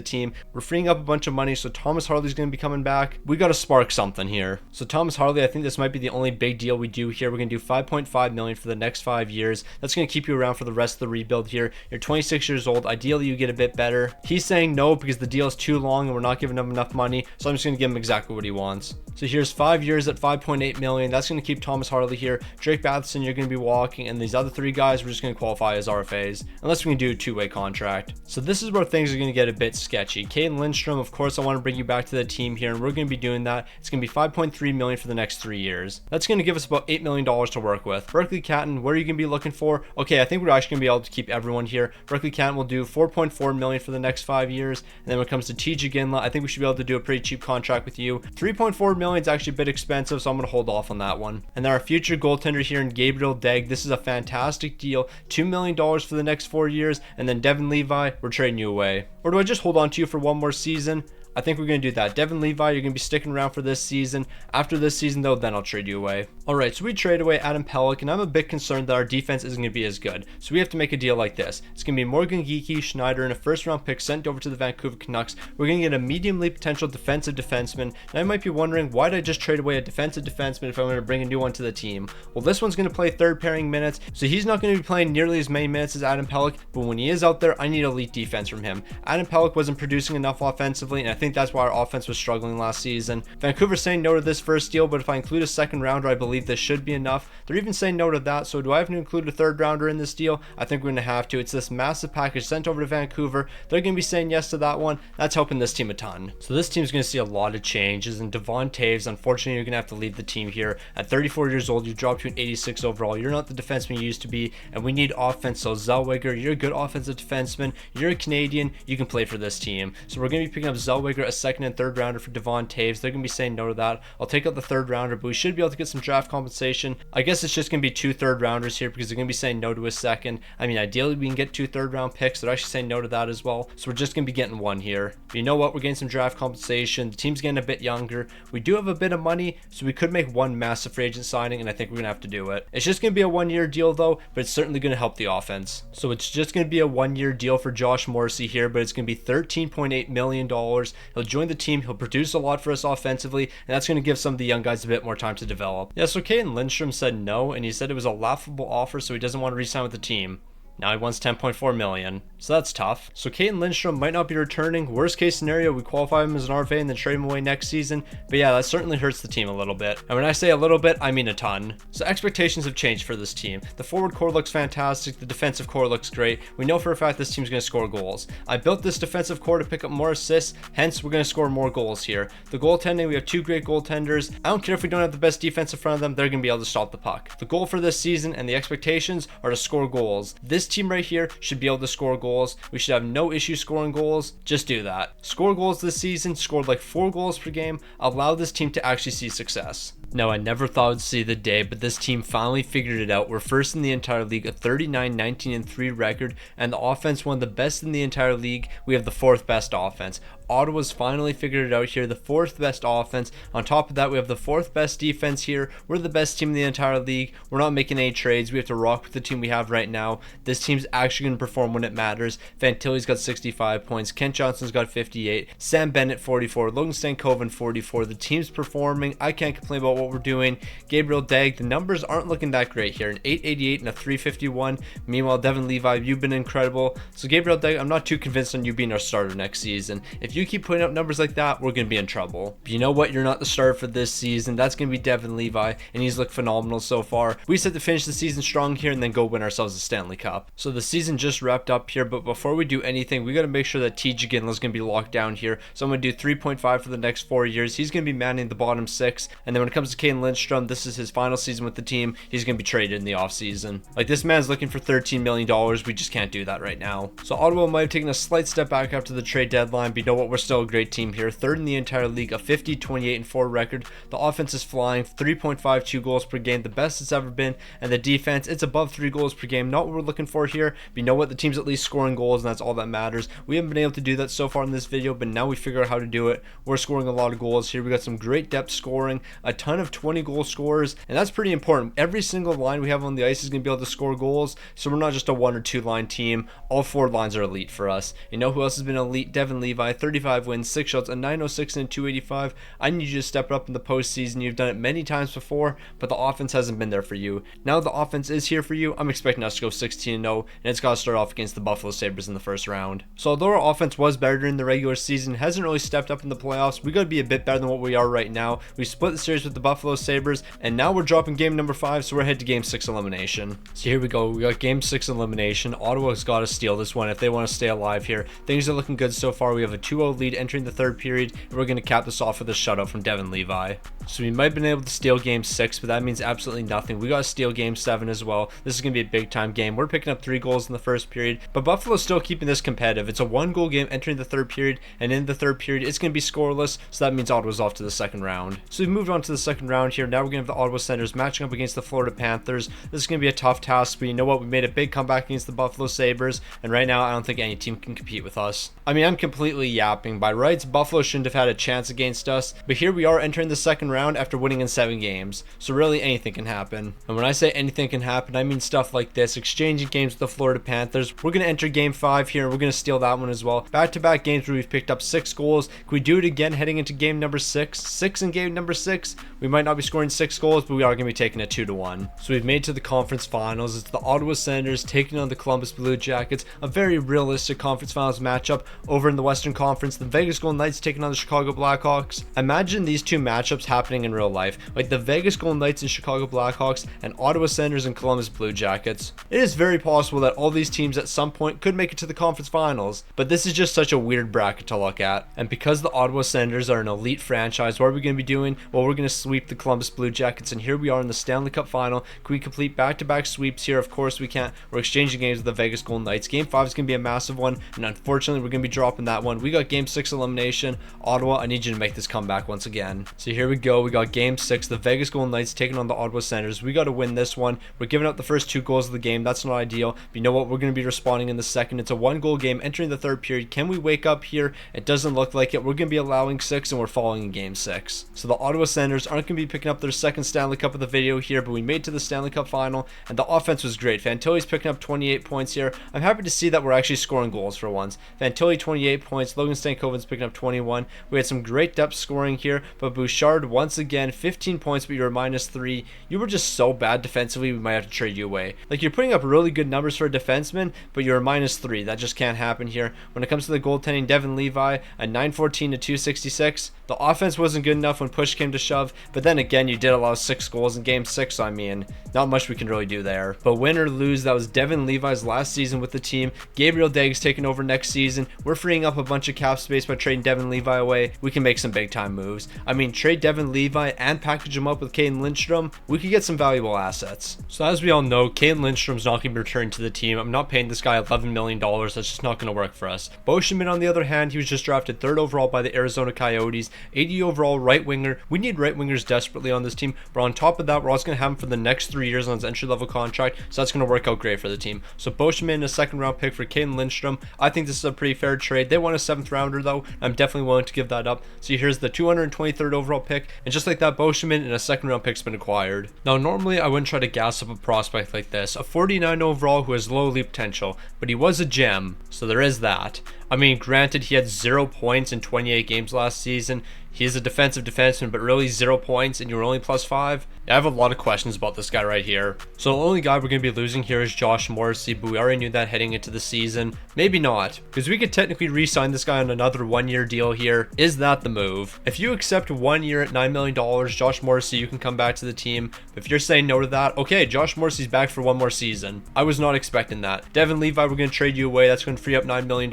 team. We're freeing up a bunch of money, so Thomas Harley's going to be coming back. We got to spark something here. So Thomas Harley, I think this might be the only big deal we do here. We're going to do $5.5 million for the next 5 years. That's going to keep you around for the rest of the rebuild here. You're 26 years old. Ideally, you get a bit better. He's saying no because the deal is too long and we're not giving him enough money. So I'm just going to give him exactly what he wants. So here's 5 years at $5.8 million. That's going to keep Thomas Harley here. Drake Batherson, you're going to be walking. And these other 3 guys, we're just going to qualify as RFAs. Unless we can do a 2-way contract. So this is where things are going to get a bit sketchy. Caden Lindstrom, of course, I want to bring you back to the team here. And we're going to be doing that. It's going to be $5.3 million for the next 3 years. That's going to give us about $8 million to work with. Berkeley Catton, what are you going to be looking for? Okay, I think we're actually going to be able to keep everyone here. Berkeley Catton will do $4.4 million for the next 5 years. And then when it comes to TJ Ginla, I think we should be able to do a pretty cheap contract with you. $3.4 million is actually a bit expensive, so I'm going to hold off on that one. And then our future goaltender here in Gabriel Deg, this is a fantastic deal. $2 million for the next 4 years. And then Devin Levi, we're trading you away. Or do I just hold on to you for one more season? I think we're going to do that. Devin Levi, you're going to be sticking around for this season. After this season, though, then I'll trade you away. All right, so we trade away Adam Pelech, and I'm a bit concerned that our defense isn't going to be as good. So we have to make a deal like this. It's going to be Morgan Geekie, Schneider, and a first-round pick sent over to the Vancouver Canucks. We're going to get a medium-league potential defensive defenseman. And I might be wondering, why did I just trade away a defensive defenseman if I'm going to bring a new one to the team? Well, this one's going to play third-pairing minutes, so he's not going to be playing nearly as many minutes as Adam Pelech, but when he is out there, I need elite defense from him. Adam Pelech wasn't producing enough offensively, and I think think that's why our offense was struggling last season. Vancouver's saying no to this first deal, but if I include a second rounder, I believe this should be enough. They're even saying no to that, so do I have to include a third rounder in this deal? I think we're going to have to. It's this massive package sent over to Vancouver. They're going to be saying yes to that one. That's helping this team a ton. So this team's going to see a lot of changes, and Devon Toews, unfortunately, you're going to have to leave the team here. At 34 years old, you dropped to an 86 overall. You're not the defenseman you used to be, and we need offense. So Zellweger, you're a good offensive defenseman. You're a Canadian. You can play for this team. So we're going to be picking up Zellweger, a second and third rounder for Devon Toews. They're going to be saying no to that. I'll take out the third rounder, but we should be able to get some draft compensation. I guess it's just going to be 2 third rounders here because they're going to be saying no to a second. I mean, ideally we can get 2 third round picks. They're actually saying no to that as well. So we're just going to be getting 1 here. But you know what? We're getting some draft compensation. The team's getting a bit younger. We do have a bit of money, so we could make 1 massive free agent signing, and I think we're going to have to do it. It's just going to be a 1-year deal though, but it's certainly going to help the offense. So it's just going to be a 1-year deal for Josh Morrissey here, but it's going to be $13.8 million. He'll join the team. He'll produce a lot for us offensively, and that's going to give some of the young guys a bit more time to develop. Yeah, so Caden Lindstrom said no, and he said it was a laughable offer, so he doesn't want to re-sign with the team. Now he wants $10.4 million, so that's tough. So Caden Lindstrom might not be returning. Worst case scenario, we qualify him as an RFA and then trade him away next season. But yeah, that certainly hurts the team a little bit. And when I say a little bit, I mean a ton. So expectations have changed for this team. The forward core looks fantastic. The defensive core looks great. We know for a fact this team's going to score goals. I built this defensive core to pick up more assists, hence we're going to score more goals here. The goaltending, we have 2 great goaltenders. I don't care if we don't have the best defense in front of them, they're going to be able to stop the puck. The goal for this season and the expectations are to score goals. This team right here should be able to score goals. We should have no issue scoring goals. Just do that. Score goals this season, scored like 4 goals per game. Allow this team to actually see success. Now, I never thought I'd see the day, but this team finally figured it out. We're first in the entire league, a 39-19-3 record, and the offense one of the best in the entire league. We have the 4th best offense. Ottawa's finally figured it out here, the 4th best offense. On top of that, we have the 4th best defense here. We're the best team in the entire league. We're not making any trades. We have to rock with the team we have right now. This team's actually going to perform when it matters. Fantilli's got 65 points. Kent Johnson's got 58. Sam Bennett 44. Logan Stankoven 44. The team's performing. I can't complain about what we're doing. Gabriel Dagg, the numbers aren't looking that great here. An 888 and a 351. Meanwhile, Devin Levi, you've been incredible. So Gabriel Dagg, I'm not too convinced on you being our starter next season. If you keep putting up numbers like that, we're going to be in trouble. But you know what? You're not the starter for this season. That's going to be Devin Levi, and he's looked phenomenal so far. We just have to finish the season strong here and then go win ourselves a Stanley Cup. So the season just wrapped up here, but before we do anything, we got to make sure that TJ Ginla's going to be locked down here. So I'm going to do 3.5 for the next 4 years. He's going to be manning the bottom 6. And then when it comes to Caden Lindstrom, this is his final season with the team. He's going to be traded in the offseason. Like, this man's looking for $13 million. We just can't do that right now. So Ottawa might have taken a slight step back after the trade deadline, but you know what? We're still a great team here. 3rd in the entire league, a 50-28-4 record. The offense is flying, 3.52 goals per game, the best it's ever been. And the defense, it's above 3 goals per game. Not what we're looking for here, but you know what? The team's at least scoring goals, and that's all that matters. We haven't been able to do that so far in this video, but now we figure out how to do it. We're scoring a lot of goals here. We got some great depth scoring, a ton of 20-goal scorers, and that's pretty important. Every single line we have on the ice is going to be able to score goals, so we're not just a 1 or 2 line team. All 4 lines are elite for us. You know who else has been elite? Devin Levi, 35 wins, 6 shots, a 906 and a 285. I need you to step up in the postseason. You've done it many times before, but the offense hasn't been there for you. Now the offense is here for you. I'm expecting us to go 16-0, and it's got to start off against the Buffalo Sabres in the first round. So although our offense was better during the regular season, hasn't really stepped up in the playoffs. We got to be a bit better than what we are right now. We split the series with the Buffalo Sabres, and now we're dropping game number 5, so we're headed to game 6 elimination. So here we go. We got game 6 elimination. Ottawa's got to steal this one if they want to stay alive here. Things are looking good so far. We have a 2-0 lead entering the 3rd period, and we're going to cap this off with a shutout from Devin Levi. So we might have been able to steal game 6, but that means absolutely nothing. We got to steal game 7 as well. This is going to be a big time game. We're picking up 3 goals in the 1st period, but Buffalo's still keeping this competitive. It's a 1-goal game entering the 3rd period, and in the 3rd period, it's going to be scoreless, so that means Ottawa's off to the 2nd round. So we've moved on to the 2nd round here. Now we're going to have the Ottawa Senators matching up against the Florida Panthers. This is going to be a tough task, but you know what? We made a big comeback against the Buffalo Sabres, and right now I don't think any team can compete with us. I mean, I'm completely yapping. By rights, Buffalo shouldn't have had a chance against us, but here we are entering the 2nd round after winning in 7 games, so really anything can happen. And when I say anything can happen, I mean stuff like this: exchanging games with the Florida Panthers. We're going to enter game 5 here, and we're going to steal that one as well. Back-to-back games where we've picked up 6 goals. Can we do it again heading into game number 6? 6 in game number 6. We might not be scoring 6 goals, but we are going to be taking it 2-1. So we've made to the conference finals. It's the Ottawa Senators taking on the Columbus Blue Jackets. A very realistic conference finals matchup over in the Western Conference. difference. The Vegas Golden Knights taking on the Chicago Blackhawks. Imagine these two matchups happening in real life, like the Vegas Golden Knights and Chicago Blackhawks and Ottawa Senators and Columbus Blue Jackets. It is very possible that all these teams at some point could make it to the conference finals, but this is just such a weird bracket to look at. And because the Ottawa Senators are an elite franchise, what are we going to be doing? Well, we're going to sweep the Columbus Blue Jackets, and here we are in the Stanley Cup final. Can we complete back-to-back sweeps here? Of course we can't. We're exchanging games with the Vegas Golden Knights. Game 5 is going to be a massive one, and unfortunately we're going to be dropping that one. We got Game 6 elimination. Ottawa, I need you to make this comeback once again. So here we go. We got Game 6, the Vegas Golden Knights taking on the Ottawa Senators. We got to win this one. We're giving up the first 2 goals of the game. That's not ideal, but you know what? We're going to be responding in the second. It's a 1-goal game entering the third period. Can we wake up here? It doesn't look like it. We're going to be allowing 6, and we're falling in Game 6. So the Ottawa Senators aren't going to be picking up their second Stanley Cup of the video here, but we made it to the Stanley Cup final, and the offense was great. Fantilli's picking up 28 points here. I'm happy to see that we're actually scoring goals for once. Fantilli 28 points, Logan Stankoven's picking up 21. We had some great depth scoring here, but Bouchard once again 15 points, but you're -3. You were just so bad defensively, we might have to trade you away. Like, you're putting up really good numbers for a defenseman, but you're -3. That just can't happen here. When it comes to the goaltending, Devin Levi a 914 to 266. The offense wasn't good enough when push came to shove, but then again, you did allow 6 goals in Game 6, so I mean, not much we can really do there. But win or lose, that was Devin Levi's last season with the team. Gabriel Dagg's taking over next season. We're freeing up a bunch of cap space by trading Devin Levi away. We can make some big time moves. I mean, trade Devin Levi and package him up with Caden Lindstrom. We could get some valuable assets. So as we all know, Caden Lindstrom's not going to be returning to the team. I'm not paying this guy $11 million. That's just not going to work for us. Bo Schmidt, on the other hand, he was just drafted 3rd overall by the Arizona Coyotes. 80 overall right winger. We need right wingers desperately on this team, but on top of that, we're also going to have him for the next 3 years on his entry level contract, so that's going to work out great for the team. So Bo Schmidt and a 2nd round pick for Caden Lindstrom. I think this is a pretty fair trade. They want a 7th rounder though. I'm definitely willing to give that up. So here's the 223rd overall pick, and just like that, Bo Schmidt and a 2nd round pick's been acquired. Now normally I wouldn't try to gas up a prospect like this, a 49 overall who has low elite potential, but he was a gem, so there is that. I mean, granted, he had 0 points in 28 games last season. He is a defensive defenseman, but really 0 points, and you were only +5. I have a lot of questions about this guy right here. So the only guy we're going to be losing here is Josh Morrissey, but we already knew that heading into the season. Maybe not, because we could technically re-sign this guy on another 1-year deal here. Is that the move? If you accept 1 year at $9 million, Josh Morrissey, you can come back to the team. But if you're saying no to that, okay, Josh Morrissey's back for 1 more season. I was not expecting that. Devin Levi, we're going to trade you away. That's going to free up $9 million.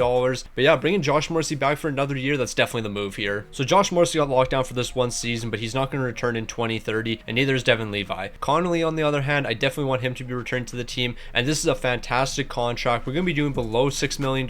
But yeah, bringing Josh Morrissey back for another year, that's definitely the move here. So Josh Morrissey got locked down for this 1 season, but he's not going to return in 2030, and neither is Devin Levi. Connolly, on the other hand, I definitely want him to be returned to the team, and this is a fantastic contract. We're going to be doing below $6 million.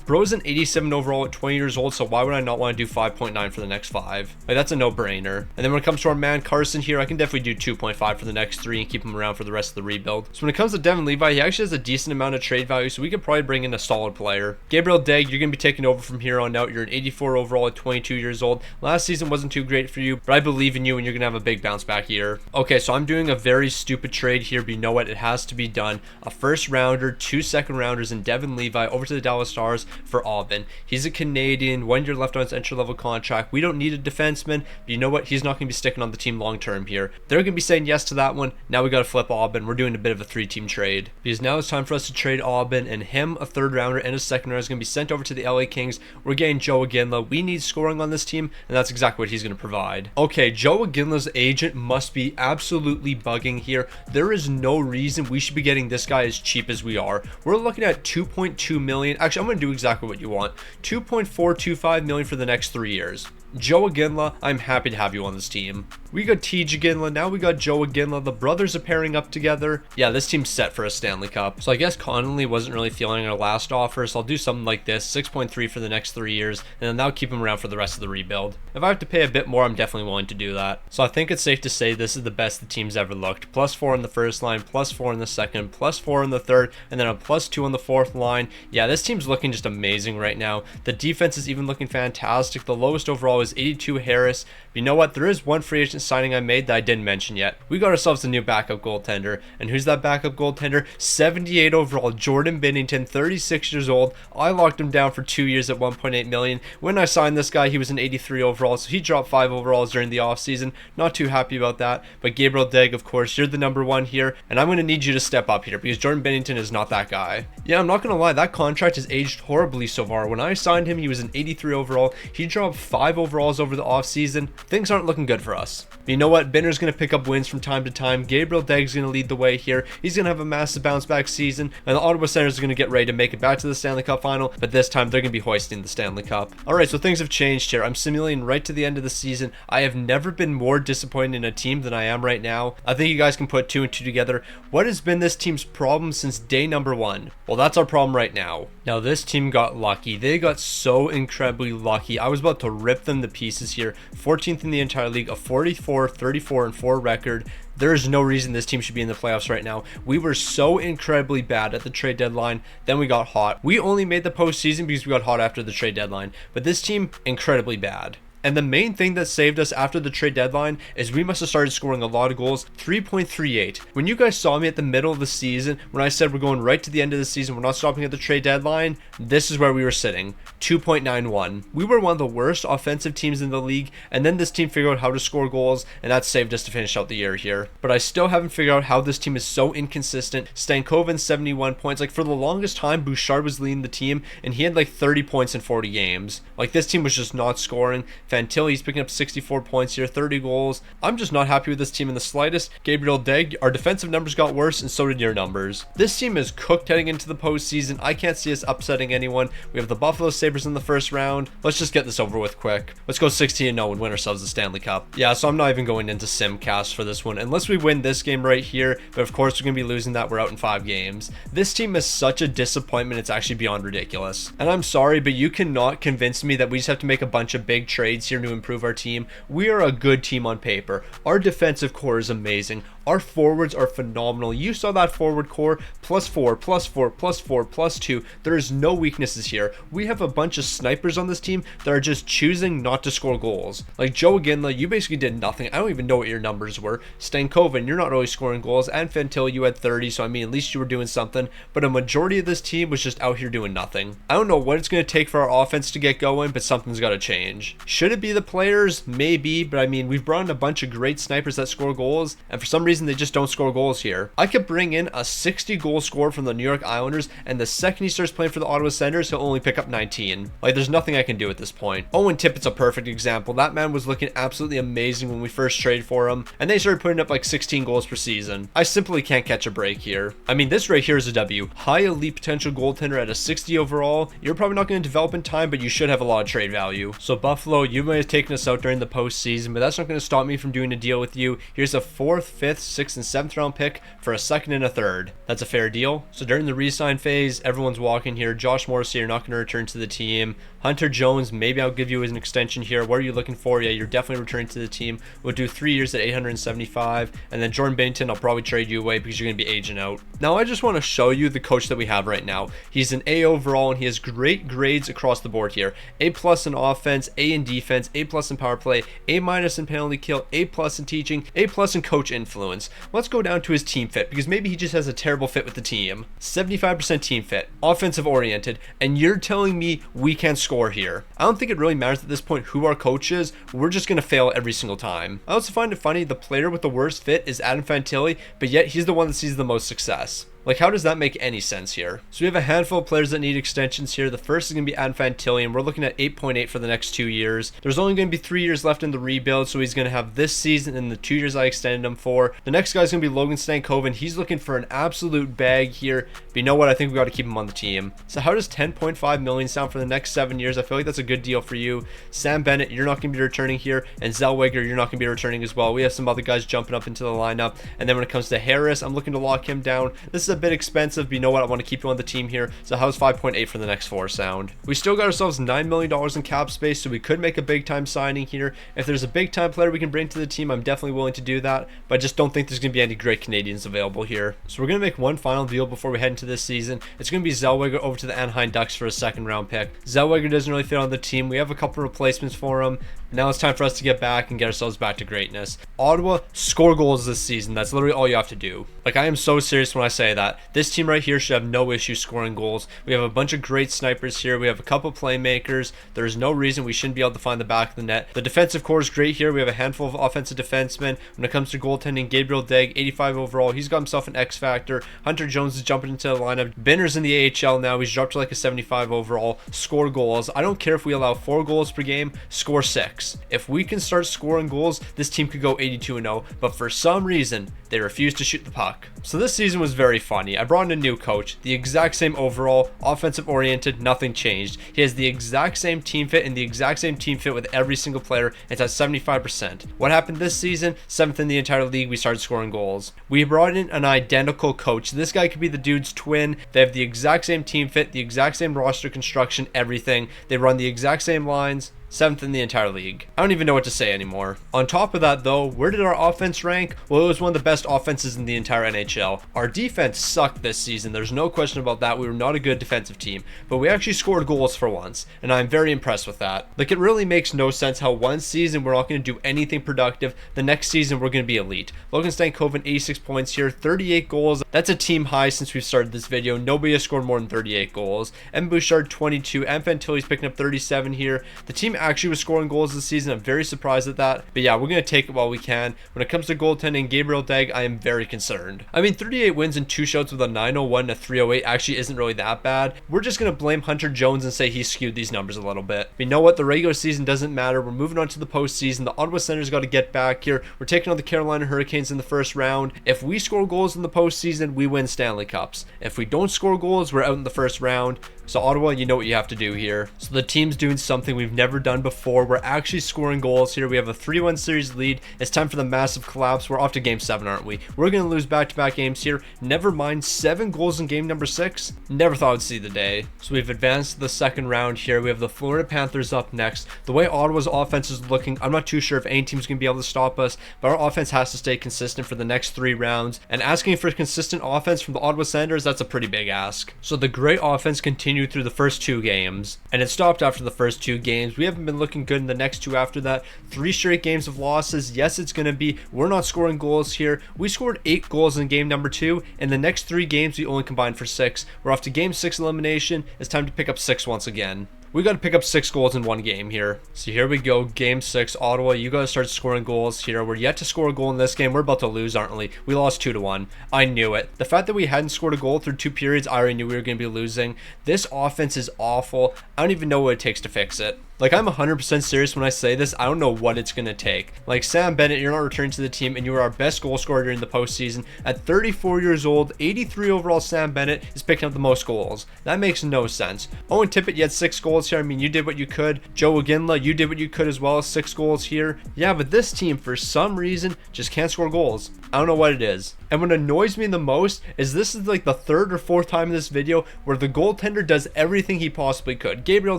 Bro's an 87 overall at 20 years old, so why would I not want to do 5.9 for the next 5? Like, that's a no-brainer. And then when it comes to our man Carson here, I can definitely do 2.5 for the next 3 and keep him around for the rest of the rebuild. So when it comes to Devin Levi, he actually has a decent amount of trade value, so we could probably bring in a solid player. Gabriel Dagg, you're going to be taking over from here on out. You're an 84 overall at 22 years old. Last season wasn't too great for you, but I believe in you, and you're going to have a big bounce back year. Okay, so I'm doing a very stupid trade here, but you know what? It has to be done. A 1st rounder, 2 2nd rounders, and Devin Levi over to the Dallas Stars for Aubin. He's a Canadian, 1 year left on his entry-level contract. We don't need a defenseman, but you know what? He's not going to be sticking on the team long-term here. They're going to be saying yes to that one. Now we got to flip Aubin. We're doing a bit of a 3-team trade, because now it's time for us to trade Aubin, and him, a 3rd rounder and a 2nd rounder, is going to be sent over to the LA Kings. We're getting Joe Iginla. We need scoring on this team, and that's exactly what he's going to provide. Okay, Joe Iginla's agent must be absolutely bugging here. There is no reason we should be getting this guy as cheap as we are. We're looking at 2.2 million. Actually, I'm going to do exactly what you want. 2.425 million for the next 3 years. Joe Iginla, I'm happy to have you on this team. We got T.J. Iginla, now we got Joe Iginla. The brothers are pairing up together. Yeah, this team's set for a Stanley Cup. So I guess Connolly wasn't really feeling our last offer, so I'll do something like this, 6.3 for the next 3 years, and then that'll keep him around for the rest of the rebuild. If I have to pay a bit more, I'm definitely willing to do that. So I think it's safe to say this is the best the team's ever looked. +4 in the first line, +4 in the second, +4 in the third, and then a +2 on the 4th line. Yeah, this team's looking just amazing right now. The defense is even looking fantastic. The lowest overall overall is 82 Harris. But you know what? There is one free agent signing I made that I didn't mention yet. We got ourselves a new backup goaltender. And who's that backup goaltender? 78 overall, Jordan Binnington, 36 years old. I locked him down for 2 years at 1.8 million. When I signed this guy, he was an 83 overall, so he dropped 5 overalls during the offseason. Not too happy about that. But Gabriel Degg, of course, you're the number one here, and I'm going to need you to step up here because Jordan Binnington is not that guy. Yeah, I'm not going to lie, that contract has aged horribly so far. When I signed him, he was an 83 overall. He dropped 5 overalls over the offseason. Things aren't looking good for us. But you know what? Binner's going to pick up wins from time to time. Gabriel Degg's going to lead the way here. He's going to have a massive bounce back season, and the Ottawa Senators are going to get ready to make it back to the Stanley Cup final, but this time they're going to be hoisting the Stanley Cup. Alright, so things have changed here. I'm simulating right to the end of the season. I have never been more disappointed in a team than I am right now. I think you guys can put 2 and 2 together. What has been this team's problem since day number 1? Well, that's our problem right now. Now, this team got lucky. They got so incredibly lucky. I was about to rip them to pieces here. 14th in the entire league, a 44, 34, and 4 record. There's no reason this team should be in the playoffs right now. We were so incredibly bad at the trade deadline. Then we got hot. We only made the postseason because we got hot after the trade deadline. But this team, incredibly bad. And the main thing that saved us after the trade deadline is we must have started scoring a lot of goals. 3.38. When you guys saw me at the middle of the season, when I said we're going right to the end of the season, we're not stopping at the trade deadline, this is where we were sitting. 2.91. We were one of the worst offensive teams in the league, and then this team figured out how to score goals, and that saved us to finish out the year here. But I still haven't figured out how this team is so inconsistent. Stankoven, 71 points. Like, for the longest time, Bouchard was leading the team, and he had like 30 points in 40 games. Like, this team was just not scoring. Fantilli's picking up 64 points here, 30 goals. I'm just not happy with this team in the slightest. Gabriel Degg, our defensive numbers got worse, and so did your numbers. This team is cooked heading into the postseason. I can't see us upsetting anyone. We have the Buffalo Sabres in the first round. Let's just get this over with quick. Let's go 16-0 and win ourselves the Stanley Cup. Yeah, so I'm not even going into Simcast for this one, unless we win this game right here, but of course we're going to be losing that. We're out in 5 games. This team is such a disappointment, it's actually beyond ridiculous. And I'm sorry, but you cannot convince me that we just have to make a bunch of big trades here to improve our team. We are a good team on paper. Our defensive core is amazing. Our forwards are phenomenal. You saw that forward core, +4, +4, +4, +2. There is no weaknesses here. We have a bunch of snipers on this team that are just choosing not to score goals. Like Joe Ginla, you basically did nothing. I don't even know what your numbers were. Stankoven, you're not really scoring goals. And Fantilli, you had 30, so I mean, at least you were doing something. But a majority of this team was just out here doing nothing. I don't know what it's going to take for our offense to get going, but something's got to change. Should it be the players? Maybe, but I mean, we've brought in a bunch of great snipers that score goals, and for some reason they just don't score goals here. I could bring in a 60 goal scorer from the New York Islanders, and the second he starts playing for the Ottawa Senators, he'll only pick up 19. Like, there's nothing I can do at this point. Owen Tippett's a perfect example. That man was looking absolutely amazing when we first traded for him, and they started putting up like 16 goals per season. I simply can't catch a break here. I mean, this right here is a W. High elite potential goaltender at a 60 overall. You're probably not going to develop in time, but you should have a lot of trade value. So Buffalo, you might have taken us out during the postseason, but that's not going to stop me from doing a deal with you. Here's a 4th, 5th, 6th, and 7th round pick for a 2nd and a 3rd. That's a fair deal. So during the re-sign phase, everyone's walking here. Josh Morrissey, you're not going to return to the team. Hunter Jones, maybe I'll give you an extension here. What are you looking for? Yeah, you're definitely returning to the team. We'll do 3 years at 875, and then Jordan Binnington, I'll probably trade you away because you're going to be aging out. Now, I just want to show you the coach that we have right now. He's an A overall, and he has great grades across the board here. A+ in offense, A in defense, A+ in power play, A- in penalty kill, A+ in teaching, A+ in coach influence. Let's go down to his team fit, because maybe he just has a terrible fit with the team. 75% team fit, offensive oriented, and you're telling me we can't score here. I don't think it really matters at this point who our coach is. We're just going to fail every single time. I also find it funny the player with the worst fit is Adam Fantilli, but yet he's the one that sees the most success. Like, how does that make any sense here? So we have a handful of players that need extensions here. The first is going to be Adam Fantilli, and we're looking at 8.8 for the next 2 years. There's only going to be 3 years left in the rebuild, so he's going to have this season and the 2 years I extended him for. The next guy's going to be Logan Stankoven. He's looking for an absolute bag here, but you know what? I think we got to keep him on the team. So how does 10.5 million sound for the next 7 years? I feel like that's a good deal for you. Sam Bennett, you're not going to be returning here, and Zellweger, you're not going to be returning as well. We have some other guys jumping up into the lineup, and then when it comes to Harris, I'm looking to lock him down. This is a bit expensive, but you know what? I want to keep you on the team here. So how's 5.8 for the next 4 sound? We still got ourselves $9 million in cap space, so we could make a big time signing here. If there's a big time player we can bring to the team, I'm definitely willing to do that, but I just don't think there's going to be any great Canadians available here. So we're going to make one final deal before we head into this season. It's going to be Zellweger over to the Anaheim Ducks for a 2nd round pick. Zellweger doesn't really fit on the team. We have a couple replacements for him. Now it's time for us to get back and get ourselves back to greatness. Ottawa, score goals this season. That's literally all you have to do. Like, I am so serious when I say that. This team right here should have no issue scoring goals. We have a bunch of great snipers here. We have a couple playmakers. There's no reason we shouldn't be able to find the back of the net. The defensive core is great here. We have a handful of offensive defensemen. When it comes to goaltending, Gabriel Deg, 85 overall. He's got himself an X factor. Hunter Jones is jumping into the lineup. Binner's in the AHL now. He's dropped to like a 75 overall. Score goals. I don't care if we allow 4 goals per game. Score 6. If we can start scoring goals, this team could go 82-0, but for some reason, they refuse to shoot the puck. So this season was very funny. I brought in a new coach, the exact same overall, offensive oriented, nothing changed. He has the exact same team fit and the exact same team fit with every single player. It's at 75%. What happened this season? 7th in the entire league, we started scoring goals. We brought in an identical coach. This guy could be the dude's twin. They have the exact same team fit, the exact same roster construction, everything. They run the exact same lines. 7th in the entire league. I don't even know what to say anymore. On top of that though, where did our offense rank? Well, it was one of the best offenses in the entire NHL. Our defense sucked this season. There's no question about that. We were not a good defensive team, but we actually scored goals for once, and I'm very impressed with that. Like, it really makes no sense how one season we're not going to do anything productive. The next season we're going to be elite. Logan Stankoven, 86 points here, 38 goals. That's a team high since we've started this video. Nobody has scored more than 38 goals. M. Bouchard, 22. M. Fantilli's picking up 37 here. The team actually was scoring goals this season. I'm very surprised at that, but yeah, we're going to take it while we can. When it comes to goaltending, Gabriel Deg, I am very concerned. I mean, 38 wins and 2 shouts with a 901 and a 308 actually isn't really that bad. We're just going to blame Hunter Jones and say he skewed these numbers a little bit. But you know what? The regular season doesn't matter. We're moving on to the postseason. The Ottawa Senators got to get back here. We're taking on the Carolina Hurricanes in the first round. If we score goals in the postseason, we win Stanley Cups. If we don't score goals, we're out in the first round. So Ottawa, you know what you have to do here. So the team's doing something we've never done before. We're actually scoring goals here. We have a 3-1 series lead. It's time for the massive collapse. We're off to game 7, aren't we? We're going to lose back-to-back games here. Never mind 7 goals in game number 6. Never thought I'd see the day. So we've advanced to the second round here. We have the Florida Panthers up next. The way Ottawa's offense is looking, I'm not too sure if any team's going to be able to stop us, but our offense has to stay consistent for the next 3 rounds. And asking for consistent offense from the Ottawa Senators, that's a pretty big ask. So the great offense continued through the first 2 games, and it stopped after the first 2 games. We haven't been looking good in the next 2 after that. 3 straight games of losses. Yes, it's going to be. We're not scoring goals here. We scored 8 goals in game number 2. In the next 3 games, we only combined for 6. We're off to game 6 elimination. It's time to pick up 6 once again. We got to pick up 6 goals in one game here. So here we go, game 6. Ottawa, you got to start scoring goals here. We're yet to score a goal in this game. We're about to lose, aren't we? We lost 2-1. I knew it. The fact that we hadn't scored a goal through 2 periods, I already knew we were going to be losing. This offense is awful. I don't even know what it takes to fix it. Like, I'm 100% serious when I say this. I don't know what it's going to take. Like, Sam Bennett, you're not returning to the team, and you were our best goal scorer during the postseason. At 34 years old, 83 overall, Sam Bennett is picking up the most goals. That makes no sense. Owen Tippett, you had 6 goals here. I mean, you did what you could. Joe Iginla, you did what you could as well. 6 goals here. Yeah, but this team, for some reason, just can't score goals. I don't know what it is. And what annoys me the most is this is like the 3rd or 4th time in this video where the goaltender does everything he possibly could. Gabriel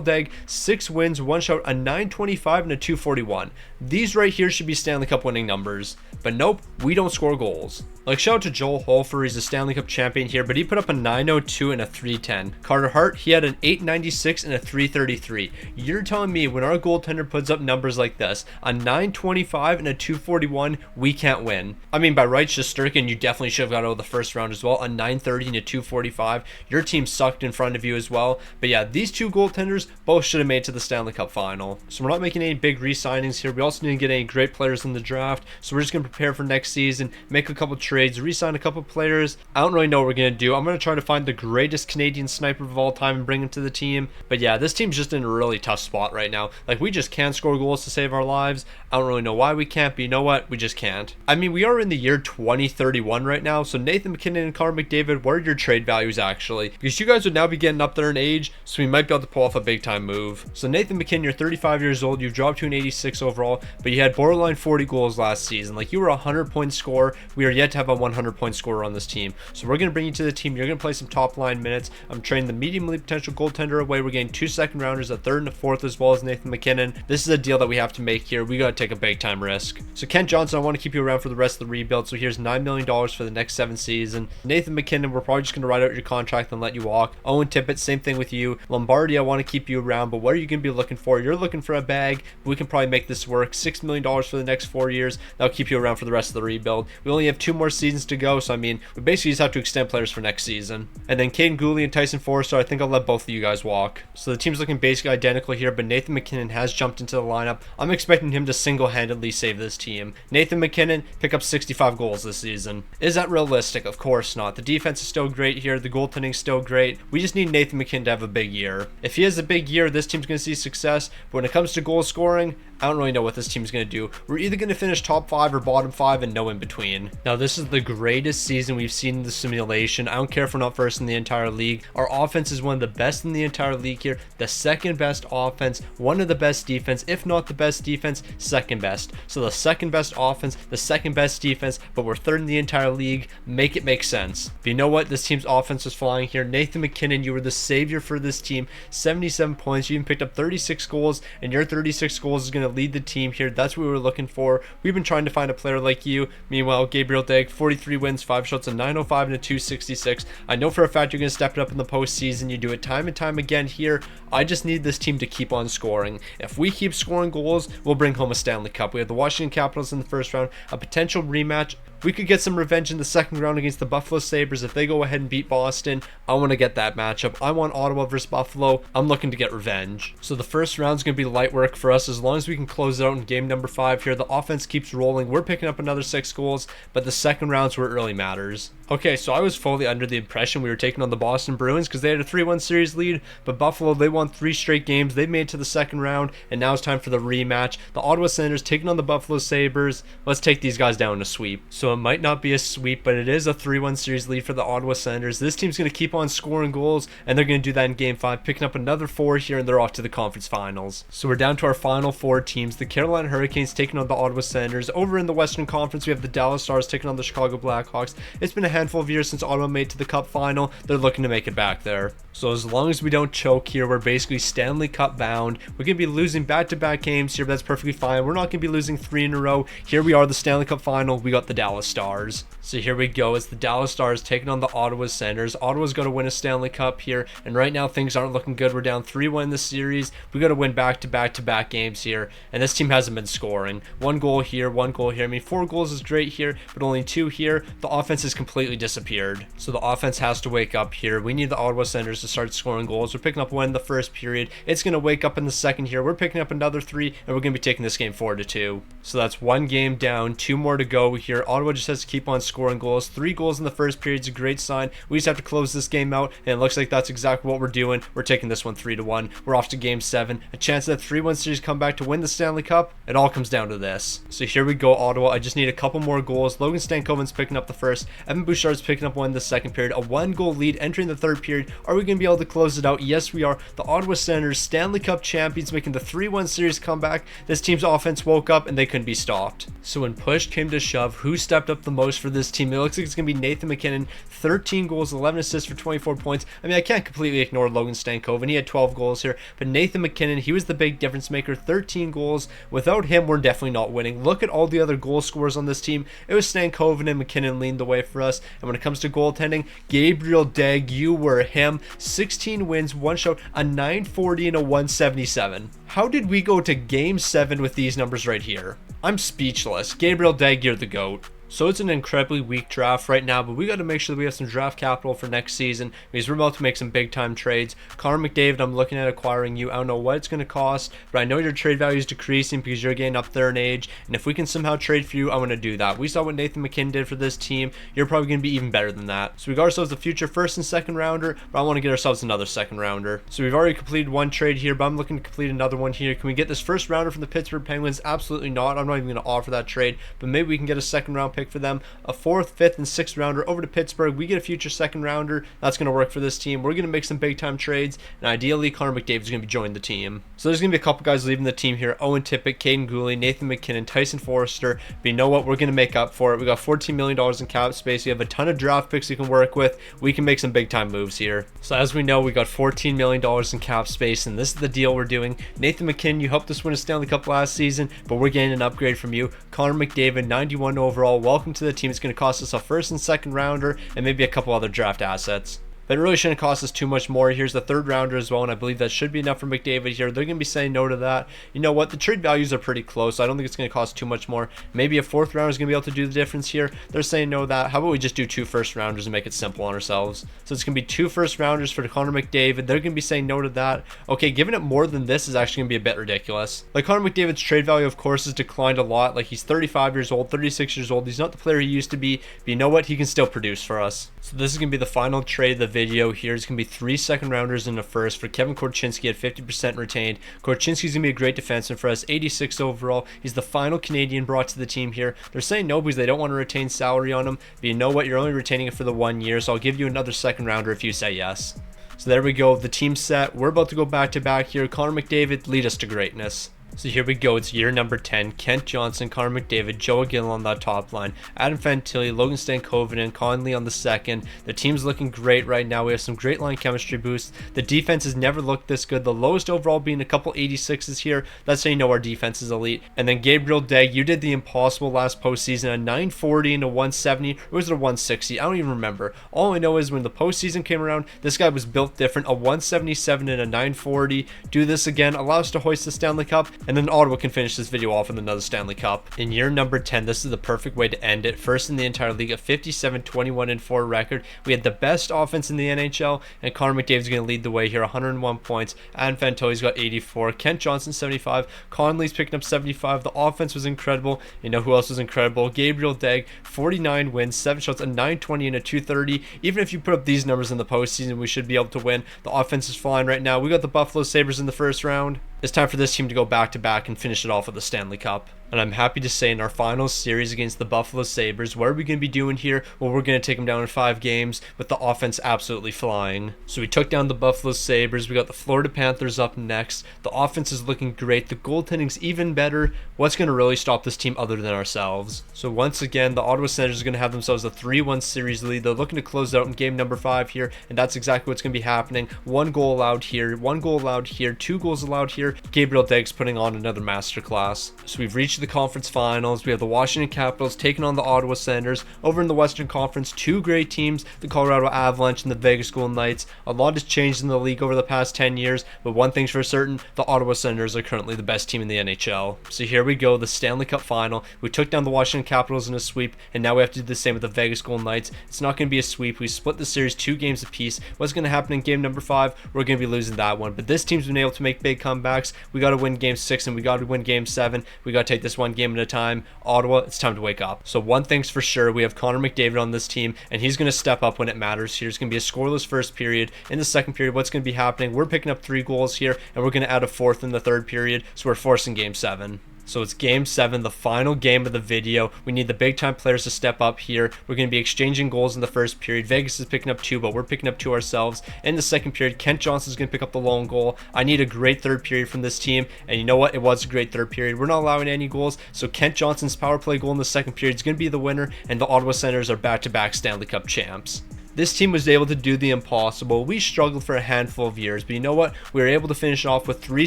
Deg, 6 wins, 1 shutout, a 925 and a 241. These right here should be Stanley Cup winning numbers. But nope, we don't score goals. Like, shout out to Joel Holfer, he's a Stanley Cup champion here, but he put up a 902 and a 310. Carter Hart, he had an 896 and a 333. You're telling me when our goaltender puts up numbers like this, a 925 and a 241, we can't win? I mean, by rights, Shesterkin, you definitely should have got out of the first round as well. A 930 and a 245. Your team sucked in front of you as well. But yeah, these 2 goaltenders both should have made it to the Stanley Cup final. So we're not making any big re-signings here. We also didn't get any great players in the draft. So we're just going to prepare for next season, make a couple trades, re-sign a couple players. I don't really know what we're going to do. I'm going to try to find the greatest Canadian sniper of all time and bring him to the team. But yeah, this team's just in a really tough spot right now. Like, we just can't score goals to save our lives. I don't really know why we can't, but you know what? We just can't. I mean, we are in the year 2031 right now. So Nathan McKinnon and Connor McDavid, what are your trade values actually? Because you guys would now be getting up there in age, so we might be able to pull off a big time move. So Nathan McKinnon, you're 35 years old. You've dropped to an 86 overall, but you had borderline 40 goals last season. Like, you were a 100-point scorer. We are yet to have a 100-point scorer on this team. So we're going to bring you to the team. You're going to play some top line minutes. I'm trading the medium elite potential goaltender away. We're getting 2 second rounders, a third and a fourth, as well as Nathan MacKinnon. This is a deal that we have to make here. We got to take a big time risk. So Kent Johnson, I want to keep you around for the rest of the rebuild. So here's $9 million for the next 7 seasons. Nathan MacKinnon, we're probably just going to ride out your contract and let you walk. Owen Tippett, same thing with you. Lombardi, I want to keep you around, but what are you going to be looking for? You're looking for a bag. We can probably make this work. $6 million for the next 4 years. That'll keep you around for the rest of the rebuild. We only have 2 more seasons to go, so I mean, we basically just have to extend players for next season. And then Caden Gooley and Tyson Forrester, I think I'll let both of you guys walk. So the team's looking basically identical here, but Nathan MacKinnon has jumped into the lineup. I'm expecting him to single-handedly save this team. Nathan MacKinnon pick up 65 goals this season. Is that realistic? Of course not. The defense is still great here. The goaltending's still great. We just need Nathan MacKinnon to have a big year. If he has a big year, this team's going to see success. But when it comes to goal scoring, I don't really know what this team's going to do. We're either going to finish top 5 or bottom 5 and no in between. Now, this is the greatest season we've seen in the simulation. I don't care if we're not first in the entire league. Our offense is one of the best in the entire league here. The second best offense, one of the best defense, if not the best defense, second best. So the second best offense, the second best defense, but we're third in the entire league. Make it make sense. But you know what? This team's offense is flying here. Nathan MacKinnon, you were the savior for this team. 77 points. You even picked up 36 goals, and your 36 goals is going to lead the team here. That's what we were looking for. We've been trying to find a player like you. Meanwhile, Gabriel Degg, 43 wins, 5 shots, a 905 and a 266. I know for a fact you're going to step it up in the postseason. You do it time and time again here. I just need this team to keep on scoring. If we keep scoring goals, we'll bring home a Stanley Cup. We have the Washington Capitals in the first round, a potential rematch. We could get some revenge in the second round against the Buffalo Sabres if they go ahead and beat Boston. I want to get that matchup. I want Ottawa versus Buffalo. I'm looking to get revenge. So the first round's going to be light work for us as long as we can close it out in game number 5 here. The offense keeps rolling. We're picking up another 6 goals, but the second round's where it really matters. Okay, so I was fully under the impression we were taking on the Boston Bruins because they had a 3-1 series lead, but Buffalo, they won 3 straight games. They made it to the second round, and now it's time for the rematch. The Ottawa Senators taking on the Buffalo Sabres. Let's take these guys down in a sweep. So it might not be a sweep, but it is a 3-1 series lead for the Ottawa Senators. This team's going to keep on scoring goals, and they're going to do that in game 5, picking up another 4 here, and they're off to the conference finals. So we're down to our final 4 teams. The Carolina Hurricanes taking on the Ottawa Senators. Over in the Western Conference, we have the Dallas Stars taking on the Chicago Blackhawks. It's been a handful of years since Ottawa made it to the Cup final. They're looking to make it back there. So as long as we don't choke here, we're basically Stanley Cup bound. We're going to be losing back-to-back games here, but that's perfectly fine. We're not going to be losing 3 in a row. Here we are, the Stanley Cup final. We got the Dallas Stars. So here we go. It's the Dallas Stars taking on the Ottawa Senators. Ottawa's got to win a Stanley Cup here, and right now things aren't looking good. We're down 3-1 in the series. We got to win back-to-back games here, and this team hasn't been scoring. 1 goal here, 1 goal here. I mean, 4 goals is great here, but only 2 here. The offense has completely disappeared. So the offense has to wake up here. We need the Ottawa Senators to start scoring goals. We're picking up 1 in the first period. It's going to wake up in the second here. We're picking up another 3, and we're going to be taking this game 4-2. So that's 1 game down, 2 more to go here. Ottawa just has to keep on scoring goals. 3 goals in the first period is a great sign. We just have to close this game out, and it looks like that's exactly what we're doing. We're taking this one 3-1. We're off to game 7. A chance that 3-1 series come back to win the Stanley Cup. It all comes down to this. So here we go, Ottawa. I just need a couple more goals. Logan Stankoven's picking up the first. Evan Bouchard's picking up 1 in the second period. A 1-goal lead entering the third period. Are we going to be able to close it out? Yes, we are. The Ottawa Senators, Stanley Cup champions, making the 3-1 series comeback. This team's offense woke up, and they couldn't be stopped. So when push came to shove, who stepped up the most for this team? It looks like it's going to be Nathan MacKinnon. 13 goals, 11 assists for 24 points. I mean, I can't completely ignore Logan Stankoven. He had 12 goals here, but Nathan MacKinnon, he was the big difference maker. 13 goals. Without him, we're definitely not winning. Look at all the other goal scorers on this team. It was Stankoven and MacKinnon leaned the way for us. And when it comes to goaltending, Gabriel Degg, you were him. 16 wins, 1 shot, a 940 and a 177. How did we go to game 7 with these numbers right here? I'm speechless. Gabriel Degg, you're the GOAT. So it's an incredibly weak draft right now, but we got to make sure that we have some draft capital for next season because we're about to make some big time trades. Connor McDavid, I'm looking at acquiring you. I don't know what it's going to cost, but I know your trade value is decreasing because you're getting up there in age, and if we can somehow trade for you, I want to do that. We saw what Nathan MacKinnon did for this team. You're probably going to be even better than that. So we got ourselves a future first and second rounder, but I want to get ourselves another second rounder. So we've already completed 1 trade here, but I'm looking to complete another one here. Can we get this first rounder from the Pittsburgh Penguins? Absolutely not. I'm not even going to offer that trade, but maybe we can get a second round pick pick for them. A 4th, 5th, and 6th rounder over to Pittsburgh. We get a future 2nd rounder. That's going to work for this team. We're going to make some big time trades, and ideally Connor McDavid is going to be joining the team. So there's going to be a couple guys leaving the team here. Owen Tippett, Caden Gooley, Nathan McKinnon, Tyson Forrester. But you know what? We're going to make up for it. We got $14 million in cap space. We have a ton of draft picks we can work with. We can make some big time moves here. So as we know, we got $14 million in cap space, and this is the deal we're doing. Nathan McKinnon, you helped us win a Stanley Cup last season, but we're getting an upgrade from you. Connor McDavid, 91 overall. Welcome to the team. It's going to cost us a 1st and 2nd rounder and maybe a couple other draft assets. But it really shouldn't cost us too much more. Here's the 3rd rounder as well, and I believe that should be enough for McDavid here. They're going to be saying no to that. You know what? The trade values are pretty close, so I don't think it's going to cost too much more. Maybe a 4th rounder is going to be able to do the difference here. They're saying no to that. How about we just do 2 first rounders and make it simple on ourselves? So it's going to be 2 first rounders for Connor McDavid. They're going to be saying no to that. Okay, giving it more than this is actually going to be a bit ridiculous. Like, Connor McDavid's trade value, of course, has declined a lot. Like, he's 35 years old, 36 years old. He's not the player he used to be, but you know what? He can still produce for us. So this is going to be the final trade of the video here. It's going to be 3 2nd rounders and a 1st for Kevin Korchinski at 50% retained. Korchinski's going to be a great defenseman for us, 86 overall. He's the final Canadian brought to the team here. They're saying no because they don't want to retain salary on him, but you know what? You're only retaining it for the 1 year, so I'll give you another 2nd rounder if you say yes. So there we go. The team's set. We're about to go back to back here. Connor McDavid, lead us to greatness. So here we go. It's year number 10. Kent Johnson, Connor McDavid, Joe Gill on that top line. Adam Fantilli, Logan Stankoven, and Conley on the 2nd. The team's looking great right now. We have some great line chemistry boosts. The defense has never looked this good. The lowest overall being a couple 86s here. That's how you know our defense is elite. And then Gabriel Degg, you did the impossible last postseason. A 940 and a 170. Or was it a 160? I don't even remember. All I know is when the postseason came around, this guy was built different. A 177 and a 940. Do this again. Allow us to hoist the Stanley Cup. And then Ottawa can finish this video off with another Stanley Cup. In year number 10, this is the perfect way to end it. First in the entire league, a 57-21-4 record. We had the best offense in the NHL, and Connor McDavid's going to lead the way here, 101 points. Adam Fantilli's got 84. Kent Johnson, 75. Conley's picking up 75. The offense was incredible. You know who else was incredible? Gabriel Degg, 49 wins, 7 shots, a 920 and a 230. Even if you put up these numbers in the postseason, we should be able to win. The offense is flying right now. We got the Buffalo Sabres in the 1st round. It's time for this team to go back to back and finish it off with the Stanley Cup. And I'm happy to say in our final series against the Buffalo Sabres, what are we going to be doing here? Well, we're going to take them down in 5 games with the offense absolutely flying. So we took down the Buffalo Sabres. We got the Florida Panthers up next. The offense is looking great. The goaltending's even better. What's going to really stop this team other than ourselves? So once again, the Ottawa Senators are going to have themselves a 3-1 series lead. They're looking to close out in game number 5 here, and that's exactly what's going to be happening. 1 goal allowed here, 1 goal allowed here, 2 goals allowed here. Gabriel Degg's putting on another masterclass. So we've reached the conference finals. We have the Washington Capitals taking on the Ottawa Senators. Over in the Western Conference, 2 great teams, the Colorado Avalanche and the Vegas Golden Knights. A lot has changed in the league over the past 10 years, but one thing's for certain, the Ottawa Senators are currently the best team in the NHL. So here we go, the Stanley Cup final. We took down the Washington Capitals in a sweep, and now we have to do the same with the Vegas Golden Knights. It's not going to be a sweep. We split the series 2 games apiece. What's going to happen in game number 5? We're going to be losing that one, but this team's been able to make big comebacks. We got to win game 6 and we got to win game 7. We got to take this one game at a time. Ottawa, it's time to wake up. So one thing's for sure, we have Connor McDavid on this team, and he's going to step up when it matters. Here's going to be a scoreless first period. In the second period, what's going to be happening? We're picking up 3 goals here, and we're going to add a 4th in the third period, so we're forcing game 7. So it's game 7, the final game of the video. We need the big time players to step up here. We're going to be exchanging goals in the first period. Vegas is picking up 2, but we're picking up 2 ourselves. In the second period, Kent Johnson's going to pick up the lone goal. I need a great third period from this team, and you know what? It was a great third period. We're not allowing any goals, so Kent Johnson's power play goal in the second period is going to be the winner, and the Ottawa Senators are back-to-back Stanley Cup champs. This team was able to do the impossible. We struggled for a handful of years, but you know what? We were able to finish off with 3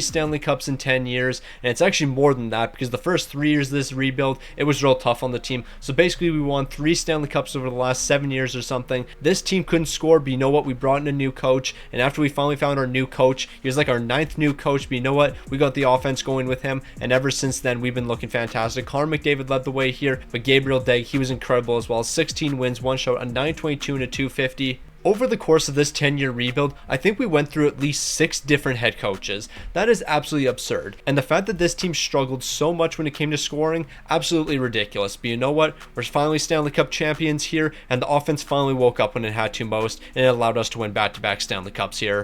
Stanley Cups in 10 years, and it's actually more than that because the first 3 years of this rebuild, it was real tough on the team. So basically, we won 3 Stanley Cups over the last 7 years or something. This team couldn't score, but you know what? We brought in a new coach, and after we finally found our new coach, he was like our 9th new coach, but you know what? We got the offense going with him, and ever since then, we've been looking fantastic. Connor McDavid led the way here, but Gabriel Degg, he was incredible as well. 16 wins, 1 shot, a 922 and a 250. Over the course of this 10-year rebuild, I think we went through at least 6 different head coaches. That is absolutely absurd. And the fact that this team struggled so much when it came to scoring, absolutely ridiculous. But you know what? We're finally Stanley Cup champions here, and the offense finally woke up when it had to most, and it allowed us to win back-to-back Stanley Cups here.